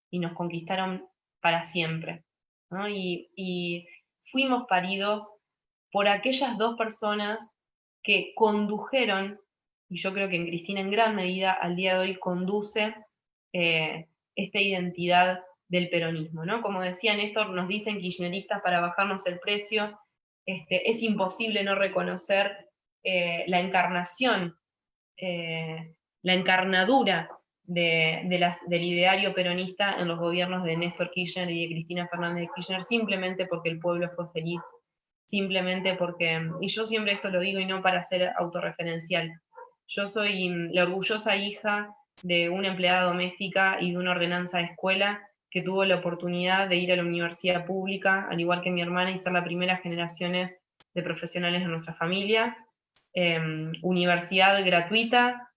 y nos conquistaron para siempre, ¿no? Y fuimos paridos por aquellas dos personas que condujeron, y yo creo que en Cristina en gran medida al día de hoy conduce esta identidad del peronismo, ¿no? Como decía Néstor, nos dicen kirchneristas para bajarnos el precio, es imposible no reconocer la encarnación, la encarnadura del ideario peronista en los gobiernos de Néstor Kirchner y de Cristina Fernández de Kirchner, simplemente porque el pueblo fue feliz, simplemente porque, y yo siempre esto lo digo y no para ser autorreferencial, yo soy la orgullosa hija de una empleada doméstica y de una ordenanza de escuela que tuvo la oportunidad de ir a la universidad pública, al igual que mi hermana, y ser la primera generación de profesionales de nuestra familia. Universidad gratuita,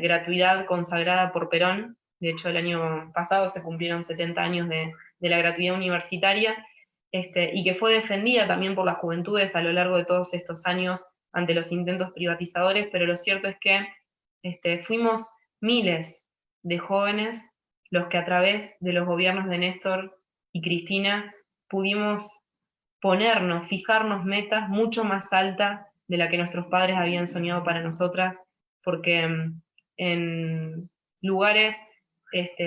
gratuidad consagrada por Perón. De hecho, el año pasado se cumplieron 70 años de la gratuidad universitaria, y que fue defendida también por las juventudes a lo largo de todos estos años ante los intentos privatizadores, pero lo cierto es que fuimos miles de jóvenes los que a través de los gobiernos de Néstor y Cristina pudimos fijarnos metas mucho más altas de la que nuestros padres habían soñado para nosotras, porque en lugares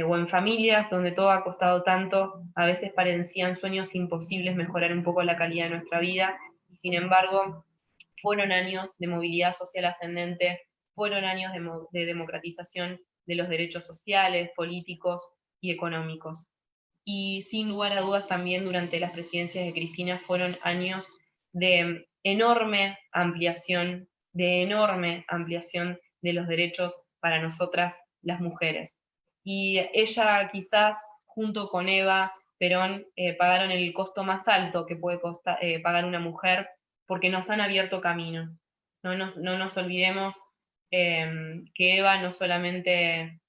o en familias donde todo ha costado tanto, a veces parecían sueños imposibles mejorar un poco la calidad de nuestra vida, y sin embargo fueron años de movilidad social ascendente, fueron años de democratización de los derechos sociales, políticos y económicos. Y sin lugar a dudas también durante las presidencias de Cristina fueron años de enorme ampliación de los derechos para nosotras las mujeres. Y ella quizás, junto con Eva Perón, pagaron el costo más alto que puede pagar una mujer, porque nos han abierto camino. No nos olvidemos que Eva no solamente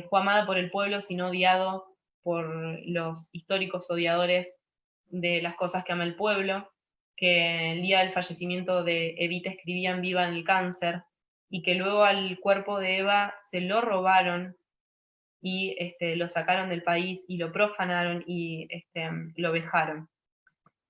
fue amada por el pueblo, sino odiado por los históricos odiadores de las cosas que ama el pueblo, que el día del fallecimiento de Evita escribían "viva en el cáncer", y que luego al cuerpo de Eva se lo robaron y lo sacaron del país y lo profanaron y lo vejaron.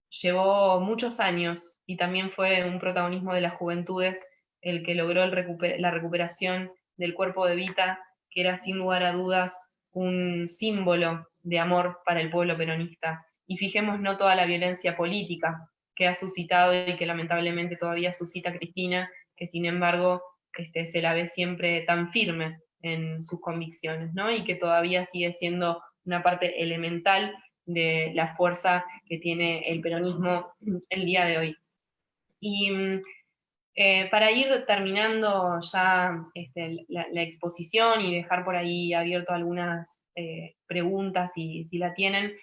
Llevó muchos años y también fue un protagonismo de las juventudes el que logró la recuperación del cuerpo de Evita, que era sin lugar a dudas un símbolo de amor para el pueblo peronista. Y fijemos no toda la violencia política que ha suscitado y que lamentablemente todavía suscita Cristina, que sin embargo se la ve siempre tan firme en sus convicciones, ¿no? Y que todavía sigue siendo una parte elemental de la fuerza que tiene el peronismo el día de hoy. Y para ir terminando ya la exposición y dejar por ahí abierto algunas preguntas si la tienen,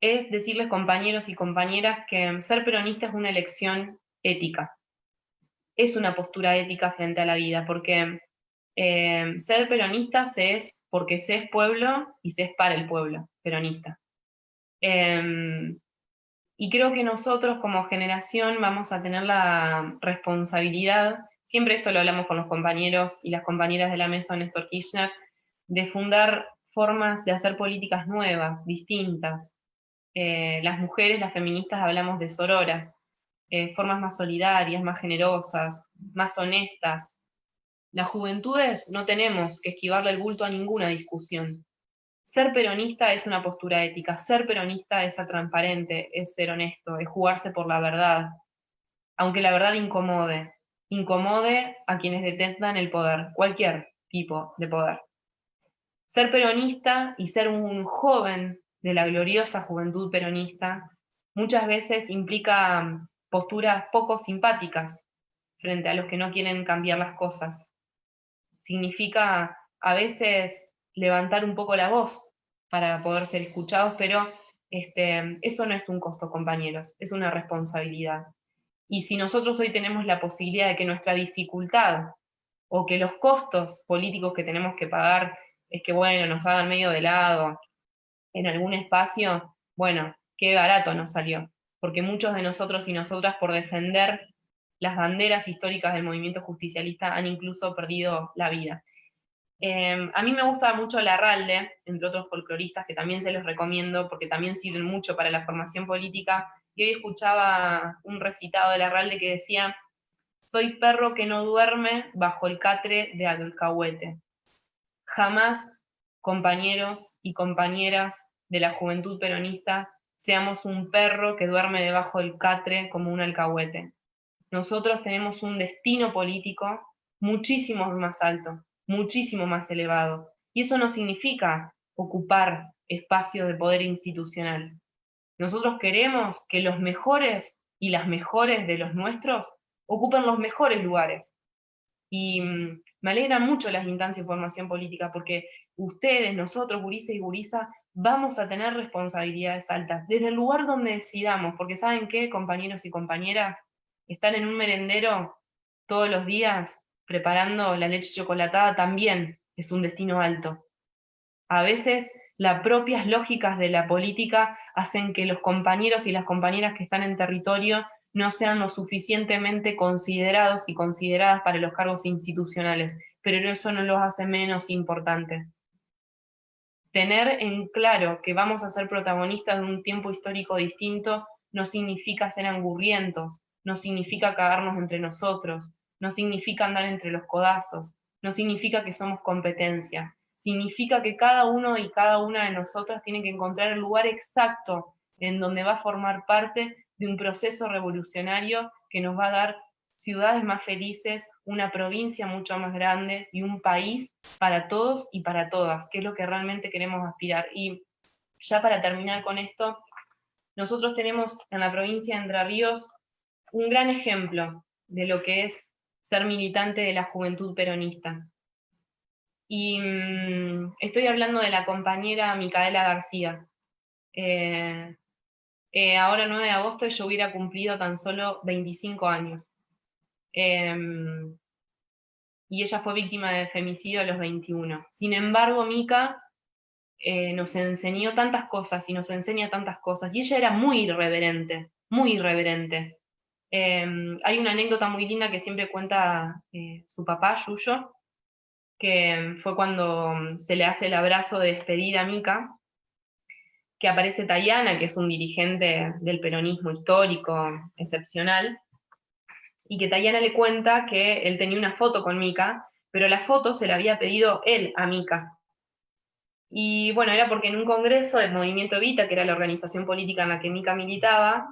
es decirles, compañeros y compañeras, que ser peronista es una elección ética, es una postura ética frente a la vida, porque ser peronista se es porque se es pueblo y se es para el pueblo peronista. Y creo que nosotros como generación vamos a tener la responsabilidad, siempre esto lo hablamos con los compañeros y las compañeras de la mesa Néstor Kirchner, de fundar formas de hacer políticas nuevas, distintas. Las mujeres, las feministas, hablamos de sororas, formas más solidarias, más generosas, más honestas. Las juventudes no tenemos que esquivarle el bulto a ninguna discusión. Ser peronista es una postura ética, ser peronista es ser transparente, es ser honesto, es jugarse por la verdad, aunque la verdad incomode a quienes detentan el poder, cualquier tipo de poder. Ser peronista y ser un joven de la gloriosa juventud peronista muchas veces implica posturas poco simpáticas frente a los que no quieren cambiar las cosas. Significa a veces levantar un poco la voz para poder ser escuchados, pero eso no es un costo, compañeros, es una responsabilidad. Y si nosotros hoy tenemos la posibilidad de que nuestra dificultad o que los costos políticos que tenemos que pagar es que, bueno, nos hagan medio de lado en algún espacio, bueno, qué barato nos salió, porque muchos de nosotros y nosotras por defender las banderas históricas del movimiento justicialista han incluso perdido la vida. A mí me gusta mucho Larralde, entre otros folcloristas que también se los recomiendo porque también sirven mucho para la formación política, y hoy escuchaba un recitado de Larralde que decía: soy perro que no duerme bajo el catre de alcahuete. Jamás, compañeros y compañeras de la juventud peronista, seamos un perro que duerme debajo del catre como un alcahuete. Nosotros tenemos un destino político muchísimo más alto, muchísimo más elevado. Y eso no significa ocupar espacios de poder institucional. Nosotros queremos que los mejores y las mejores de los nuestros ocupen los mejores lugares. Y me alegra mucho las instancias de formación política porque ustedes, nosotros, gurises y gurisas, vamos a tener responsabilidades altas, desde el lugar donde decidamos, porque ¿saben qué, compañeros y compañeras? Estar en un merendero todos los días preparando la leche chocolatada también es un destino alto. A veces las propias lógicas de la política hacen que los compañeros y las compañeras que están en territorio no sean lo suficientemente considerados y consideradas para los cargos institucionales, pero eso no los hace menos importantes. Tener en claro que vamos a ser protagonistas de un tiempo histórico distinto no significa ser angurrientos, no significa cagarnos entre nosotros, no significa andar entre los codazos, no significa que somos competencia, significa que cada uno y cada una de nosotras tiene que encontrar el lugar exacto en donde va a formar parte de un proceso revolucionario que nos va a dar ciudades más felices, una provincia mucho más grande y un país para todos y para todas, que es lo que realmente queremos aspirar. Y ya para terminar con esto, nosotros tenemos en la provincia de Entre Ríos un gran ejemplo de lo que es ser militante de la juventud peronista. Y estoy hablando de la compañera Micaela García. Ahora 9 de agosto ella hubiera cumplido tan solo 25 años. Y ella fue víctima de femicidio a los 21. Sin embargo, Mica nos enseñó tantas cosas y nos enseña tantas cosas, y ella era muy irreverente, muy irreverente. Hay una anécdota muy linda que siempre cuenta su papá, Yuyo, que fue cuando se le hace el abrazo de despedida a Mica, que aparece Tayana, que es un dirigente del peronismo histórico excepcional, y que Tayana le cuenta que él tenía una foto con Mica, pero la foto se la había pedido él a Mica. Y bueno, era porque en un congreso del Movimiento Evita, que era la organización política en la que Mica militaba,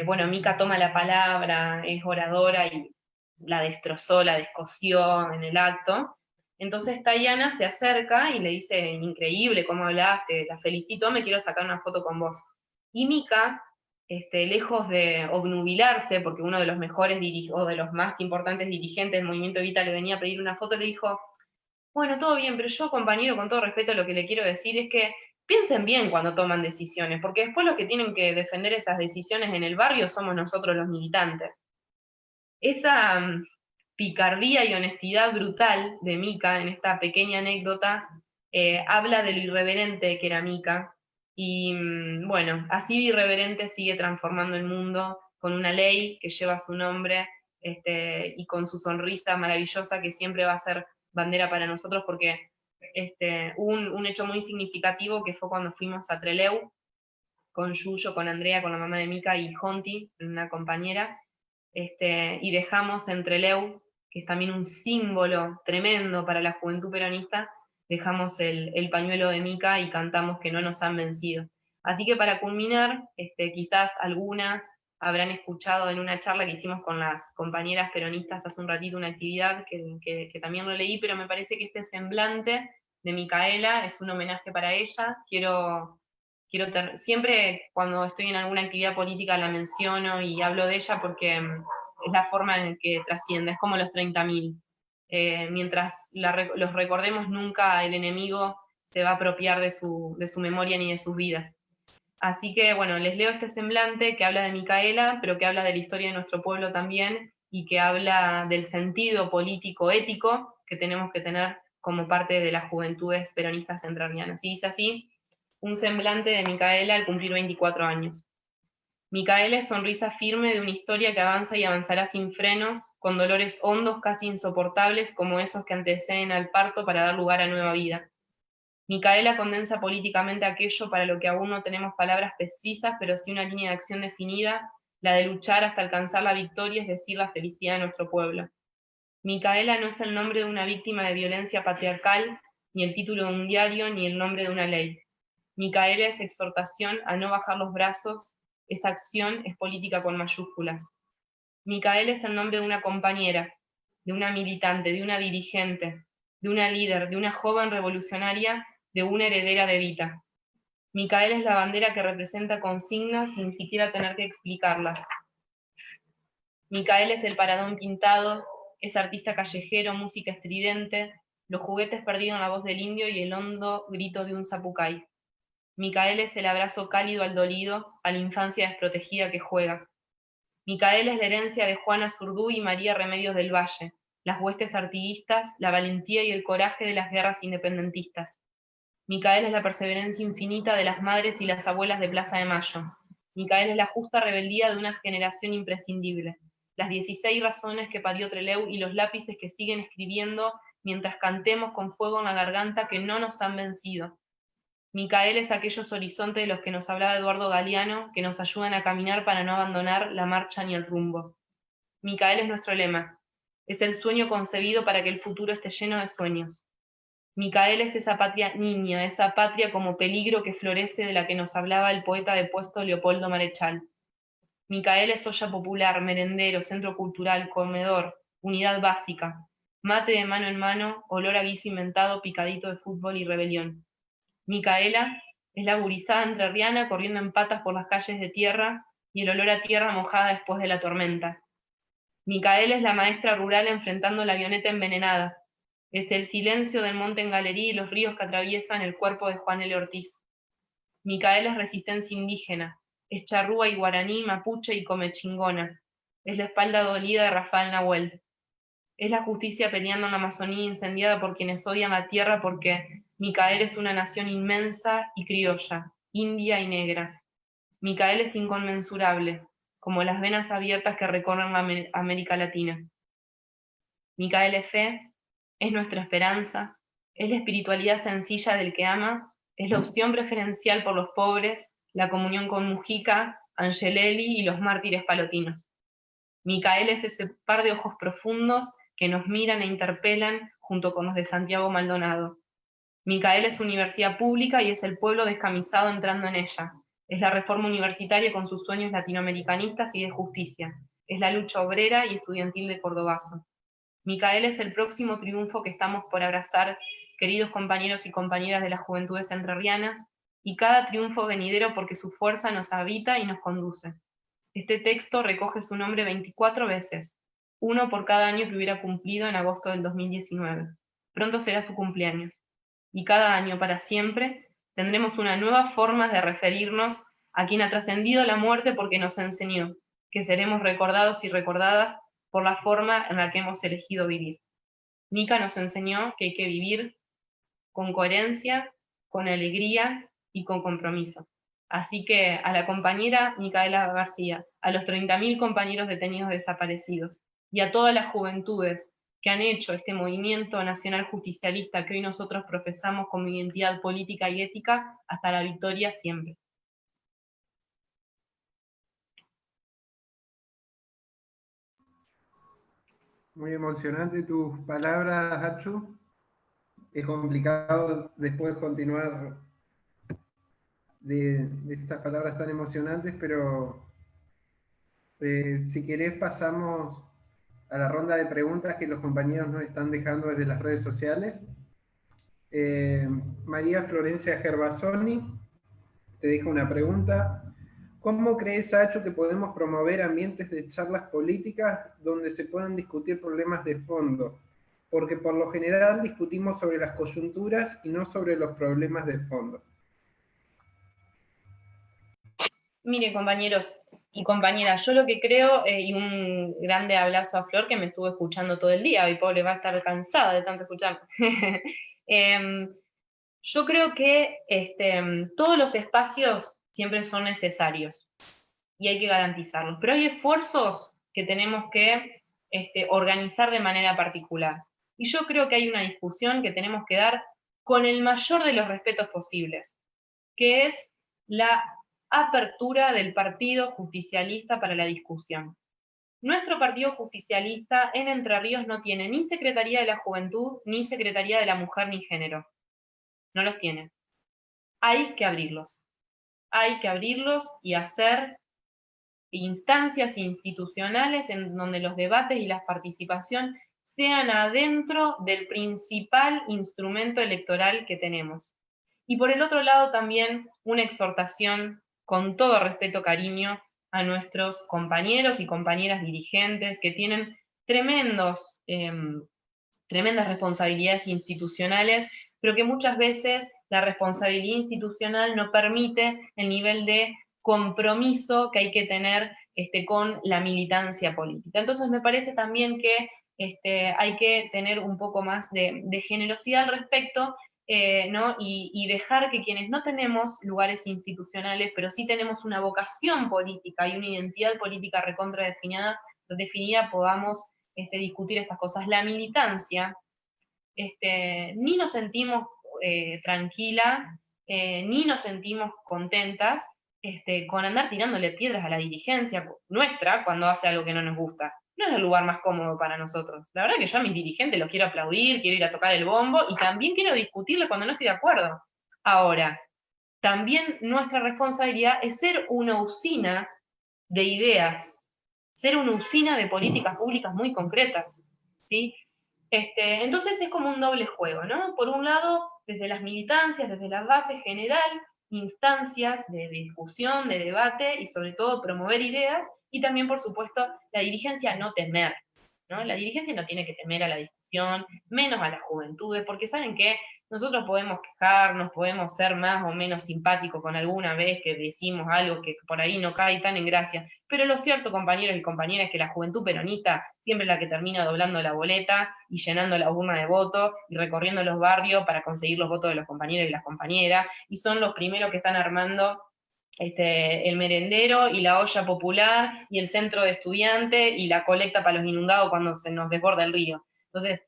bueno, Mica toma la palabra, es oradora y la destrozó, la descosió en el acto. Entonces Tayana se acerca y le dice: increíble cómo hablaste, la felicito, me quiero sacar una foto con vos. Y Mica, lejos de obnubilarse, porque uno de los mejores o de los más importantes dirigentes del Movimiento Evita le venía a pedir una foto, le dijo: bueno, todo bien, pero yo, compañero, con todo respeto, lo que le quiero decir es que piensen bien cuando toman decisiones, porque después los que tienen que defender esas decisiones en el barrio somos nosotros los militantes. Esa picardía y honestidad brutal de Mica en esta pequeña anécdota habla de lo irreverente que era Mica Y bueno, así de irreverente sigue transformando el mundo con una ley que lleva su nombre, y con su sonrisa maravillosa que siempre va a ser bandera para nosotros, porque hubo un hecho muy significativo que fue cuando fuimos a Trelew con Yuyo, con Andrea, con la mamá de Mica y Jonti, una compañera, y dejamos en Trelew, que es también un símbolo tremendo para la juventud peronista, dejamos el pañuelo de Mica y cantamos que no nos han vencido. Así que para culminar, quizás algunas habrán escuchado en una charla que hicimos con las compañeras peronistas hace un ratito, una actividad que también lo leí, pero me parece que este semblante de Micaela es un homenaje para ella. Siempre cuando estoy en alguna actividad política la menciono y hablo de ella porque es la forma en que trasciende, es como los 30.000. Mientras los recordemos, nunca el enemigo se va a apropiar de su memoria ni de sus vidas. Así que, bueno, les leo este semblante que habla de Micaela, pero que habla de la historia de nuestro pueblo también, y que habla del sentido político, ético, que tenemos que tener como parte de las juventudes peronistas entrerrianas. Y dice así: un semblante de Micaela al cumplir 24 años. Micaela es sonrisa firme de una historia que avanza y avanzará sin frenos, con dolores hondos casi insoportables como esos que anteceden al parto para dar lugar a nueva vida. Micaela condensa políticamente aquello para lo que aún no tenemos palabras precisas, pero sí una línea de acción definida, la de luchar hasta alcanzar la victoria, es decir, la felicidad de nuestro pueblo. Micaela no es el nombre de una víctima de violencia patriarcal, ni el título de un diario, ni el nombre de una ley. Micaela es exhortación a no bajar los brazos, esa acción es política con mayúsculas. Micaela es el nombre de una compañera, de una militante, de una dirigente, de una líder, de una joven revolucionaria, de una heredera de Evita. Micaela es la bandera que representa consignas sin siquiera tener que explicarlas. Micaela es el paradón pintado, es artista callejero, música estridente, los juguetes perdidos en la voz del indio y el hondo grito de un zapucay. Micaela es el abrazo cálido al dolido, a la infancia desprotegida que juega. Micaela es la herencia de Juana Zurdú y María Remedios del Valle, las huestes artiguistas, la valentía y el coraje de las guerras independentistas. Micaela es la perseverancia infinita de las madres y las abuelas de Plaza de Mayo. Micaela es la justa rebeldía de una generación imprescindible. Las 16 razones que parió Trelew y los lápices que siguen escribiendo mientras cantemos con fuego en la garganta que no nos han vencido. Micaela es aquellos horizontes de los que nos hablaba Eduardo Galeano, que nos ayudan a caminar para no abandonar la marcha ni el rumbo. Micaela es nuestro lema. Es el sueño concebido para que el futuro esté lleno de sueños. Micaela es esa patria niña, esa patria como peligro que florece de la que nos hablaba el poeta depuesto Leopoldo Marechal. Micaela es olla popular, merendero, centro cultural, comedor, unidad básica, mate de mano en mano, olor a guiso inventado, picadito de fútbol y rebelión. Micaela es la gurizada entrerriana corriendo en patas por las calles de tierra y el olor a tierra mojada después de la tormenta. Micaela es la maestra rural enfrentando la avioneta envenenada. Es el silencio del monte en galería y los ríos que atraviesan el cuerpo de Juan L. Ortiz. Micaela es resistencia indígena, es charrúa y guaraní, mapuche y comechingona. Es la espalda dolida de Rafael Nahuel. Es la justicia peleando en la Amazonía incendiada por quienes odian la tierra porque Micaela es una nación inmensa y criolla, india y negra. Micaela es inconmensurable, como las venas abiertas que recorren la América Latina. Micaela es fe, es nuestra esperanza, es la espiritualidad sencilla del que ama, es la opción preferencial por los pobres, la comunión con Mujica, Angelelli y los mártires palotinos. Micaela es ese par de ojos profundos que nos miran e interpelan junto con los de Santiago Maldonado. Micaela es universidad pública y es el pueblo descamisado entrando en ella. Es la reforma universitaria con sus sueños latinoamericanistas y de justicia. Es la lucha obrera y estudiantil de Cordobazo. Micaela es el próximo triunfo que estamos por abrazar, queridos compañeros y compañeras de las juventudes entrerrianas, y cada triunfo venidero porque su fuerza nos habita y nos conduce. Este texto recoge su nombre 24 veces, uno por cada año que hubiera cumplido en agosto del 2019. Pronto será su cumpleaños. Y cada año, para siempre, tendremos una nueva forma de referirnos a quien ha trascendido la muerte porque nos enseñó que seremos recordados y recordadas por la forma en la que hemos elegido vivir. Mica nos enseñó que hay que vivir con coherencia, con alegría y con compromiso. Así que a la compañera Micaela García, a los 30.000 compañeros detenidos desaparecidos y a todas las juventudes que han hecho este movimiento nacional justicialista que hoy nosotros profesamos como identidad política y ética, hasta la victoria siempre. Muy emocionante tus palabras, Hachu. Es complicado después continuar de estas palabras tan emocionantes, pero si querés pasamos a la ronda de preguntas que los compañeros nos están dejando desde las redes sociales. María Florencia Gervasoni te deja una pregunta. ¿Cómo crees, Hachu, que podemos promover ambientes de charlas políticas donde se puedan discutir problemas de fondo? Porque por lo general discutimos sobre las coyunturas y no sobre los problemas de fondo. Mire, compañeros y compañeras, yo lo que creo, y un grande abrazo a Flor que me estuvo escuchando todo el día, hoy pobre va a estar cansada de tanto escuchar. Yo creo que todos los espacios siempre son necesarios y hay que garantizarlos, pero hay esfuerzos que tenemos que organizar de manera particular. Y yo creo que hay una discusión que tenemos que dar con el mayor de los respetos posibles, que es la apertura del Partido Justicialista para la discusión. Nuestro Partido Justicialista en Entre Ríos no tiene ni Secretaría de la Juventud, ni Secretaría de la Mujer, ni Género. No los tiene. Hay que abrirlos. Hay que abrirlos y hacer instancias institucionales en donde los debates y la participación sean adentro del principal instrumento electoral que tenemos. Y por el otro lado también una exhortación con todo respeto, cariño, a nuestros compañeros y compañeras dirigentes que tienen tremendas responsabilidades institucionales, pero que muchas veces la responsabilidad institucional no permite el nivel de compromiso que hay que tener con la militancia política. Entonces me parece también que hay que tener un poco más de generosidad al respecto, ¿no? Y dejar que quienes no tenemos lugares institucionales, pero sí tenemos una vocación política y una identidad política recontra definida, podamos discutir estas cosas. La militancia, ni nos sentimos tranquila, ni nos sentimos contentas con andar tirándole piedras a la dirigencia nuestra cuando hace algo que no nos gusta. No es el lugar más cómodo para nosotros. La verdad que yo a mis dirigentes los quiero aplaudir, quiero ir a tocar el bombo y también quiero discutirle cuando no estoy de acuerdo. Ahora, también nuestra responsabilidad es ser una usina de ideas, ser una usina de políticas públicas muy concretas, ¿sí? Entonces es como un doble juego, ¿no? Por un lado, desde las militancias, desde las bases general, instancias de discusión, de debate y sobre todo promover ideas, y también, por supuesto, la dirigencia no temer, ¿no? La dirigencia no tiene que temer a la discusión, menos a las juventudes, porque saben que nosotros podemos quejarnos, podemos ser más o menos simpáticos con alguna vez que decimos algo que por ahí no cae tan en gracia, pero lo cierto, compañeros y compañeras, es que la juventud peronista siempre es la que termina doblando la boleta y llenando la urna de votos y recorriendo los barrios para conseguir los votos de los compañeros y las compañeras, y son los primeros que están armando el merendero y la olla popular y el centro de estudiantes y la colecta para los inundados cuando se nos desborda el río. Entonces,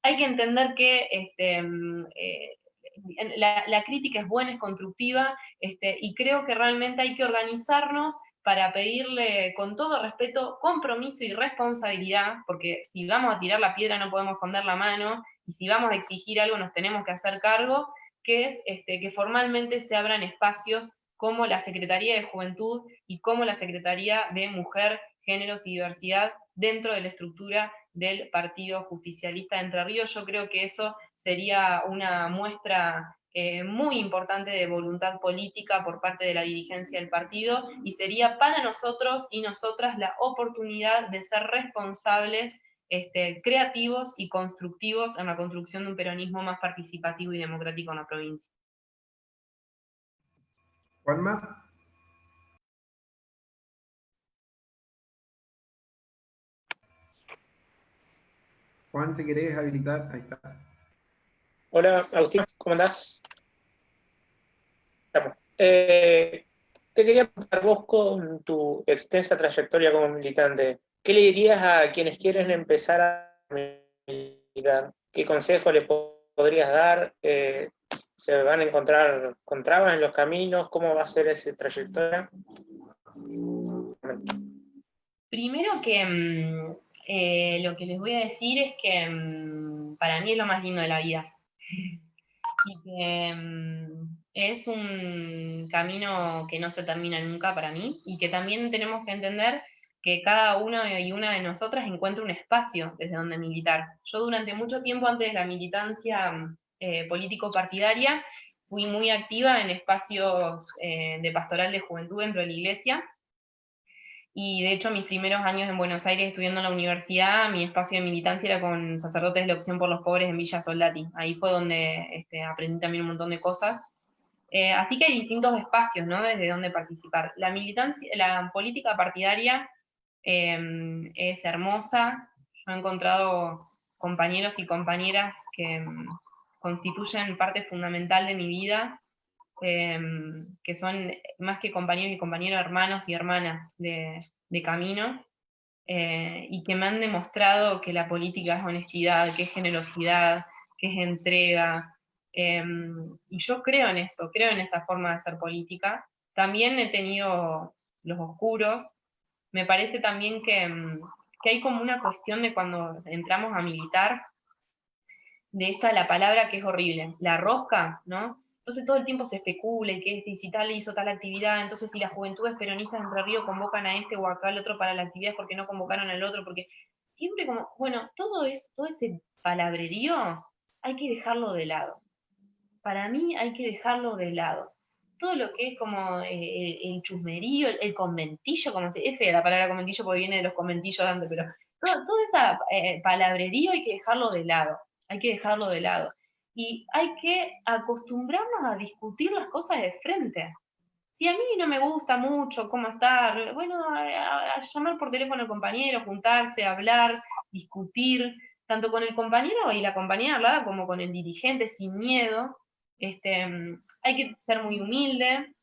hay que entender que la crítica es buena, es constructiva, y creo que realmente hay que organizarnos para pedirle con todo respeto, compromiso y responsabilidad, porque si vamos a tirar la piedra no podemos esconder la mano, y si vamos a exigir algo nos tenemos que hacer cargo, que es que formalmente se abran espacios como la Secretaría de Juventud y como la Secretaría de Mujer, Géneros y Diversidad dentro de la estructura del Partido Justicialista de Entre Ríos. Yo creo que eso sería una muestra muy importante de voluntad política por parte de la dirigencia del partido, y sería para nosotros y nosotras la oportunidad de ser responsables, creativos y constructivos en la construcción de un peronismo más participativo y democrático en la provincia. Juanma. Juan, si querés habilitar, ahí está. Hola, Agustín, ¿cómo andás? Te quería preguntar, vos con tu extensa trayectoria como militante, ¿qué le dirías a quienes quieren empezar a militar? ¿Qué consejo le podrías dar? ¿Se van a encontrar con trabas en los caminos? ¿Cómo va a ser esa trayectoria? Primero que lo que les voy a decir es que para mí es lo más lindo de la vida. Y que es un camino que no se termina nunca para mí, y que también tenemos que entender que cada uno y una de nosotras encuentra un espacio desde donde militar. Yo durante mucho tiempo antes de la militancia político-partidaria fui muy activa en espacios de pastoral de juventud dentro de la iglesia, y de hecho mis primeros años en Buenos Aires estudiando en la universidad, mi espacio de militancia era con sacerdotes de la Opción por los Pobres en Villa Soldati. Ahí fue donde aprendí también un montón de cosas. Así que hay distintos espacios, ¿no? Desde donde participar. La militancia, la política partidaria es hermosa. Yo he encontrado compañeros y compañeras que constituyen parte fundamental de mi vida, que son más que compañeros y compañeras, hermanos y hermanas de camino, y que me han demostrado que la política es honestidad, que es generosidad, que es entrega, y yo creo en eso, creo en esa forma de hacer política. También he tenido los oscuros. Me parece también que hay como una cuestión de cuando entramos a militar, de esta la palabra que es horrible, la rosca, ¿no? Entonces todo el tiempo se especula y que si tal hizo tal actividad, entonces si las juventudes peronistas de Entre Ríos convocan a este o acá al otro para la actividad, ¿por qué no convocaron al otro? Porque siempre como, bueno, todo ese palabrerío hay que dejarlo de lado. Para mí hay que dejarlo de lado. Todo lo que es como el chusmerío, el conventillo, como se, es fea la palabra conventillo porque viene de los conventillos de antes, pero todo ese palabrerío hay que dejarlo de lado, hay que dejarlo de lado. Y hay que acostumbrarnos a discutir las cosas de frente. Si a mí no me gusta mucho cómo estar, bueno, a llamar por teléfono al compañero, juntarse, hablar, discutir, tanto con el compañero y la compañera hablada como con el dirigente, sin miedo. Hay que ser muy humilde.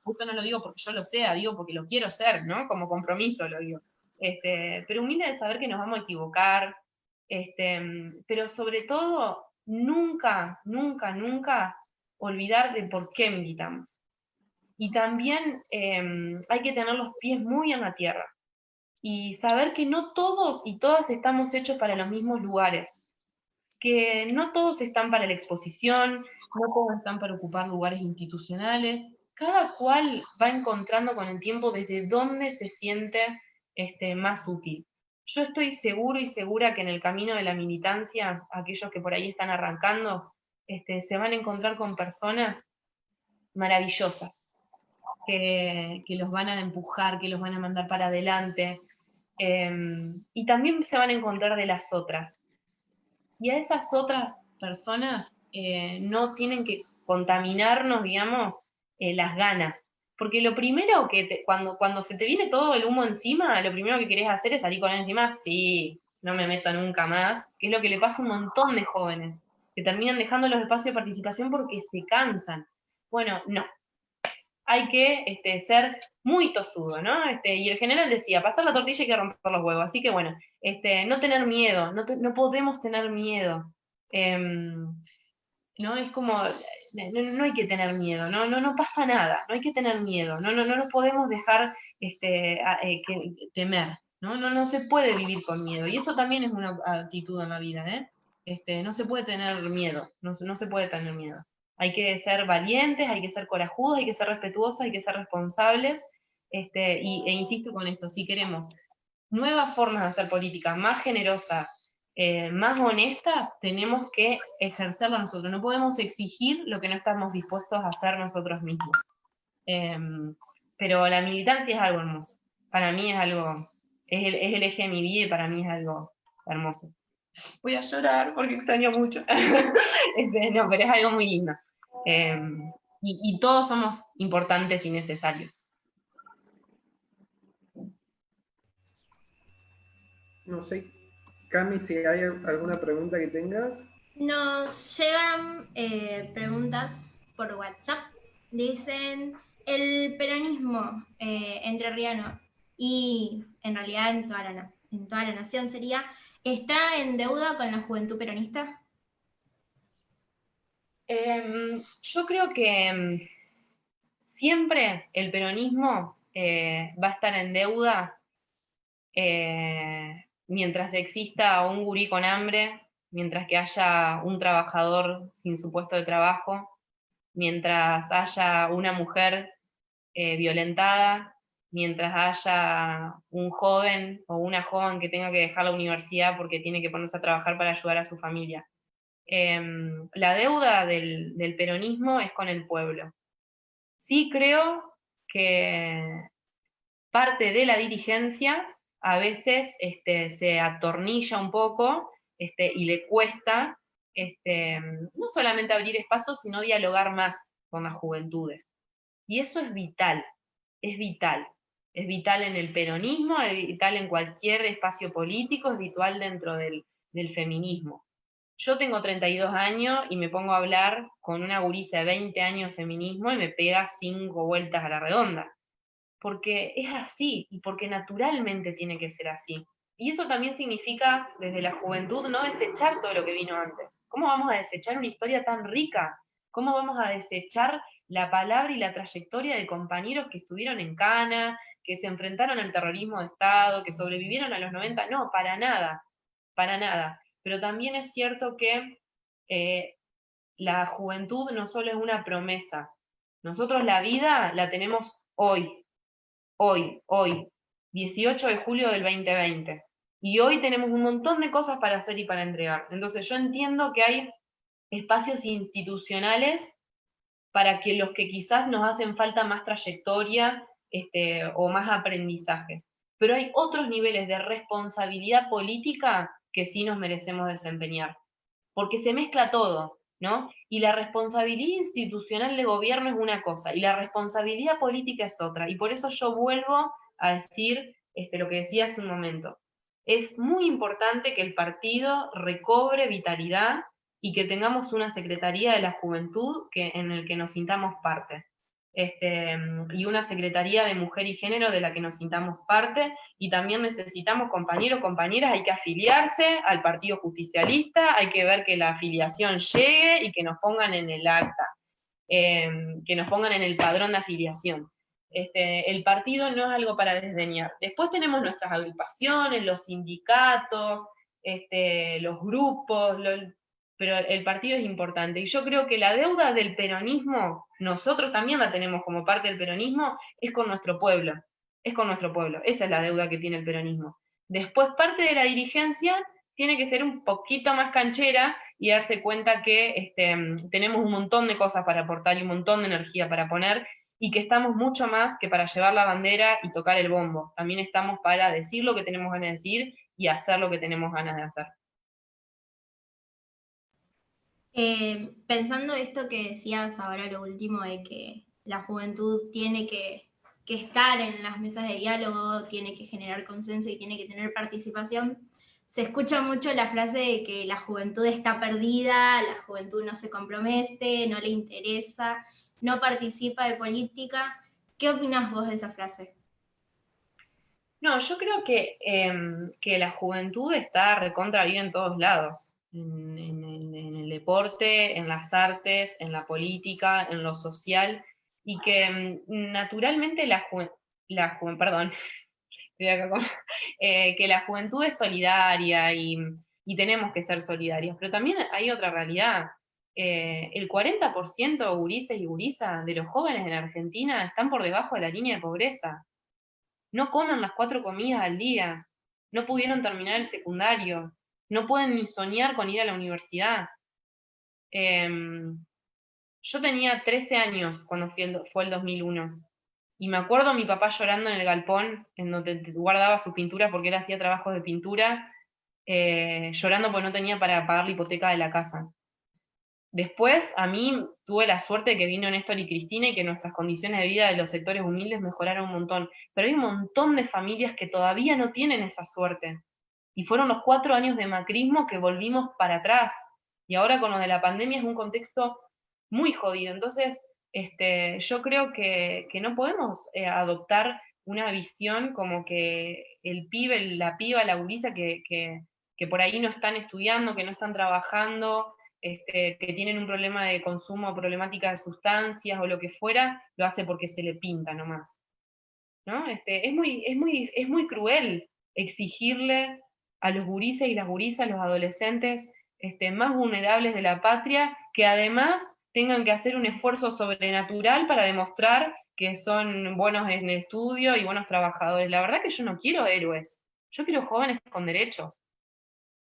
Justo no lo digo porque yo lo sea, digo porque lo quiero ser, ¿no? Como compromiso lo digo. Pero humilde de saber que nos vamos a equivocar, pero sobre todo, nunca, nunca, nunca olvidar de por qué militamos. Y también hay que tener los pies muy en la tierra y saber que no todos y todas estamos hechos para los mismos lugares, que no todos están para la exposición, no todos están para ocupar lugares institucionales. Cada cual va encontrando con el tiempo desde dónde se siente más útil. Yo estoy seguro y segura que en el camino de la militancia, aquellos que por ahí están arrancando, se van a encontrar con personas maravillosas, que los van a empujar, que los van a mandar para adelante, y también se van a encontrar de las otras. Y a esas otras personas no tienen que contaminarnos, digamos, las ganas. Porque lo primero que cuando se te viene todo el humo encima, lo primero que querés hacer es salir con él encima, sí, no me meto nunca más, que es lo que le pasa a un montón de jóvenes, que terminan dejando los espacios de participación porque se cansan. Bueno, no. Hay que ser muy tosudo, ¿no? Y el general decía, pasar la tortilla hay que romper los huevos. Así que bueno, no tener miedo, no podemos tener miedo. ¿No? Es como, no hay que tener miedo, no pasa nada, no hay que tener miedo, no nos podemos dejar temer, no se puede vivir con miedo. Y eso también es una actitud en la vida, ¿eh? No se puede tener miedo, no se puede tener miedo. Hay que ser valientes, hay que ser corajudos, hay que ser respetuosos, hay que ser responsables, e insisto con esto, si queremos nuevas formas de hacer política, más generosas, más honestas, tenemos que ejercerlo nosotros. No podemos exigir lo que no estamos dispuestos a hacer nosotros mismos. Pero la militancia es algo hermoso. Para mí es algo, es el eje de mi vida y para mí es algo hermoso. Voy a llorar porque extraño mucho. No, pero es algo muy lindo. Y todos somos importantes y necesarios. No sé, Cami, si hay alguna pregunta que tengas. Nos llegan preguntas por WhatsApp. Dicen, el peronismo entrerriano y en realidad en toda la nación sería, ¿está en deuda con la juventud peronista? Yo creo que siempre el peronismo va a estar en deuda mientras exista un gurí con hambre, mientras que haya un trabajador sin su puesto de trabajo, mientras haya una mujer violentada, mientras haya un joven o una joven que tenga que dejar la universidad porque tiene que ponerse a trabajar para ayudar a su familia. La deuda del peronismo es con el pueblo. Sí creo que parte de la dirigencia a veces se atornilla un poco y le cuesta no solamente abrir espacios, sino dialogar más con las juventudes. Y eso es vital, es vital. Es vital en el peronismo, es vital en cualquier espacio político, es vital dentro del feminismo. Yo tengo 32 años y me pongo a hablar con una gurisa de 20 años de feminismo y me pega 5 vueltas a la redonda. Porque es así y porque naturalmente tiene que ser así. Y eso también significa, desde la juventud, no desechar todo lo que vino antes. ¿Cómo vamos a desechar una historia tan rica? ¿Cómo vamos a desechar la palabra y la trayectoria de compañeros que estuvieron en Cana, que se enfrentaron al terrorismo de Estado, que sobrevivieron a los 90? No, para nada, para nada. Pero también es cierto que la juventud no solo es una promesa. Nosotros la vida la tenemos hoy, 18 de julio del 2020. Y hoy tenemos un montón de cosas para hacer y para entregar. Entonces yo entiendo que hay espacios institucionales para que los que quizás nos hacen falta más trayectoria o más aprendizajes. Pero hay otros niveles de responsabilidad política que sí nos merecemos desempeñar. Porque se mezcla todo, ¿no? Y la responsabilidad institucional de gobierno es una cosa, y la responsabilidad política es otra. Y por eso yo vuelvo a decir lo que decía hace un momento. Es muy importante que el partido recobre vitalidad y que tengamos una Secretaría de la Juventud en el que nos sintamos parte. Y una Secretaría de Mujer y Género de la que nos sintamos parte, y también necesitamos compañeros, compañeras, hay que afiliarse al Partido Justicialista, hay que ver que la afiliación llegue y que nos pongan en el acta, que nos pongan en el padrón de afiliación. El partido no es algo para desdeñar. Después tenemos nuestras agrupaciones, los sindicatos, los grupos, pero el partido es importante. Y yo creo que la deuda del peronismo, nosotros también la tenemos como parte del peronismo, es con nuestro pueblo. Es con nuestro pueblo. Esa es la deuda que tiene el peronismo. Después, parte de la dirigencia tiene que ser un poquito más canchera y darse cuenta que tenemos un montón de cosas para aportar y un montón de energía para poner, y que estamos mucho más que para llevar la bandera y tocar el bombo. También estamos para decir lo que tenemos ganas de decir y hacer lo que tenemos ganas de hacer. Pensando esto que decías ahora lo último, de que la juventud tiene que estar en las mesas de diálogo, tiene que generar consenso y tiene que tener participación, se escucha mucho la frase de que la juventud está perdida, la juventud no se compromete, no le interesa, no participa de política. ¿Qué opinás vos de esa frase? No, yo creo que la juventud está recontra viva en todos lados. En el deporte, en las artes, en la política, en lo social, y que naturalmente que la juventud es solidaria y tenemos que ser solidarios, pero también hay otra realidad. El 40% de gurises y gurisas de los jóvenes en Argentina están por debajo de la línea de pobreza. No comen las 4 comidas al día, no pudieron terminar el secundario, no pueden ni soñar con ir a la universidad. Yo tenía 13 años cuando fue el 2001, y me acuerdo a mi papá llorando en el galpón, en donde guardaba sus pinturas porque él hacía trabajos de pintura, llorando porque no tenía para pagar la hipoteca de la casa. Después, a mí tuve la suerte de que vino Néstor y Cristina y que nuestras condiciones de vida de los sectores humildes mejoraron un montón. Pero hay un montón de familias que todavía no tienen esa suerte. Y fueron los 4 años de macrismo que volvimos para atrás. Y ahora con lo de la pandemia es un contexto muy jodido. Entonces, yo creo que no podemos adoptar una visión como que el pibe, la piba, la gurisa que por ahí no están estudiando, que no están trabajando, que tienen un problema de consumo, problemática de sustancias o lo que fuera, lo hace porque se le pinta nomás, ¿no? Es muy cruel exigirle a los gurises y las gurisas, los adolescentes más vulnerables de la patria, que además tengan que hacer un esfuerzo sobrenatural para demostrar que son buenos en el estudio y buenos trabajadores. La verdad que yo no quiero héroes, yo quiero jóvenes con derechos,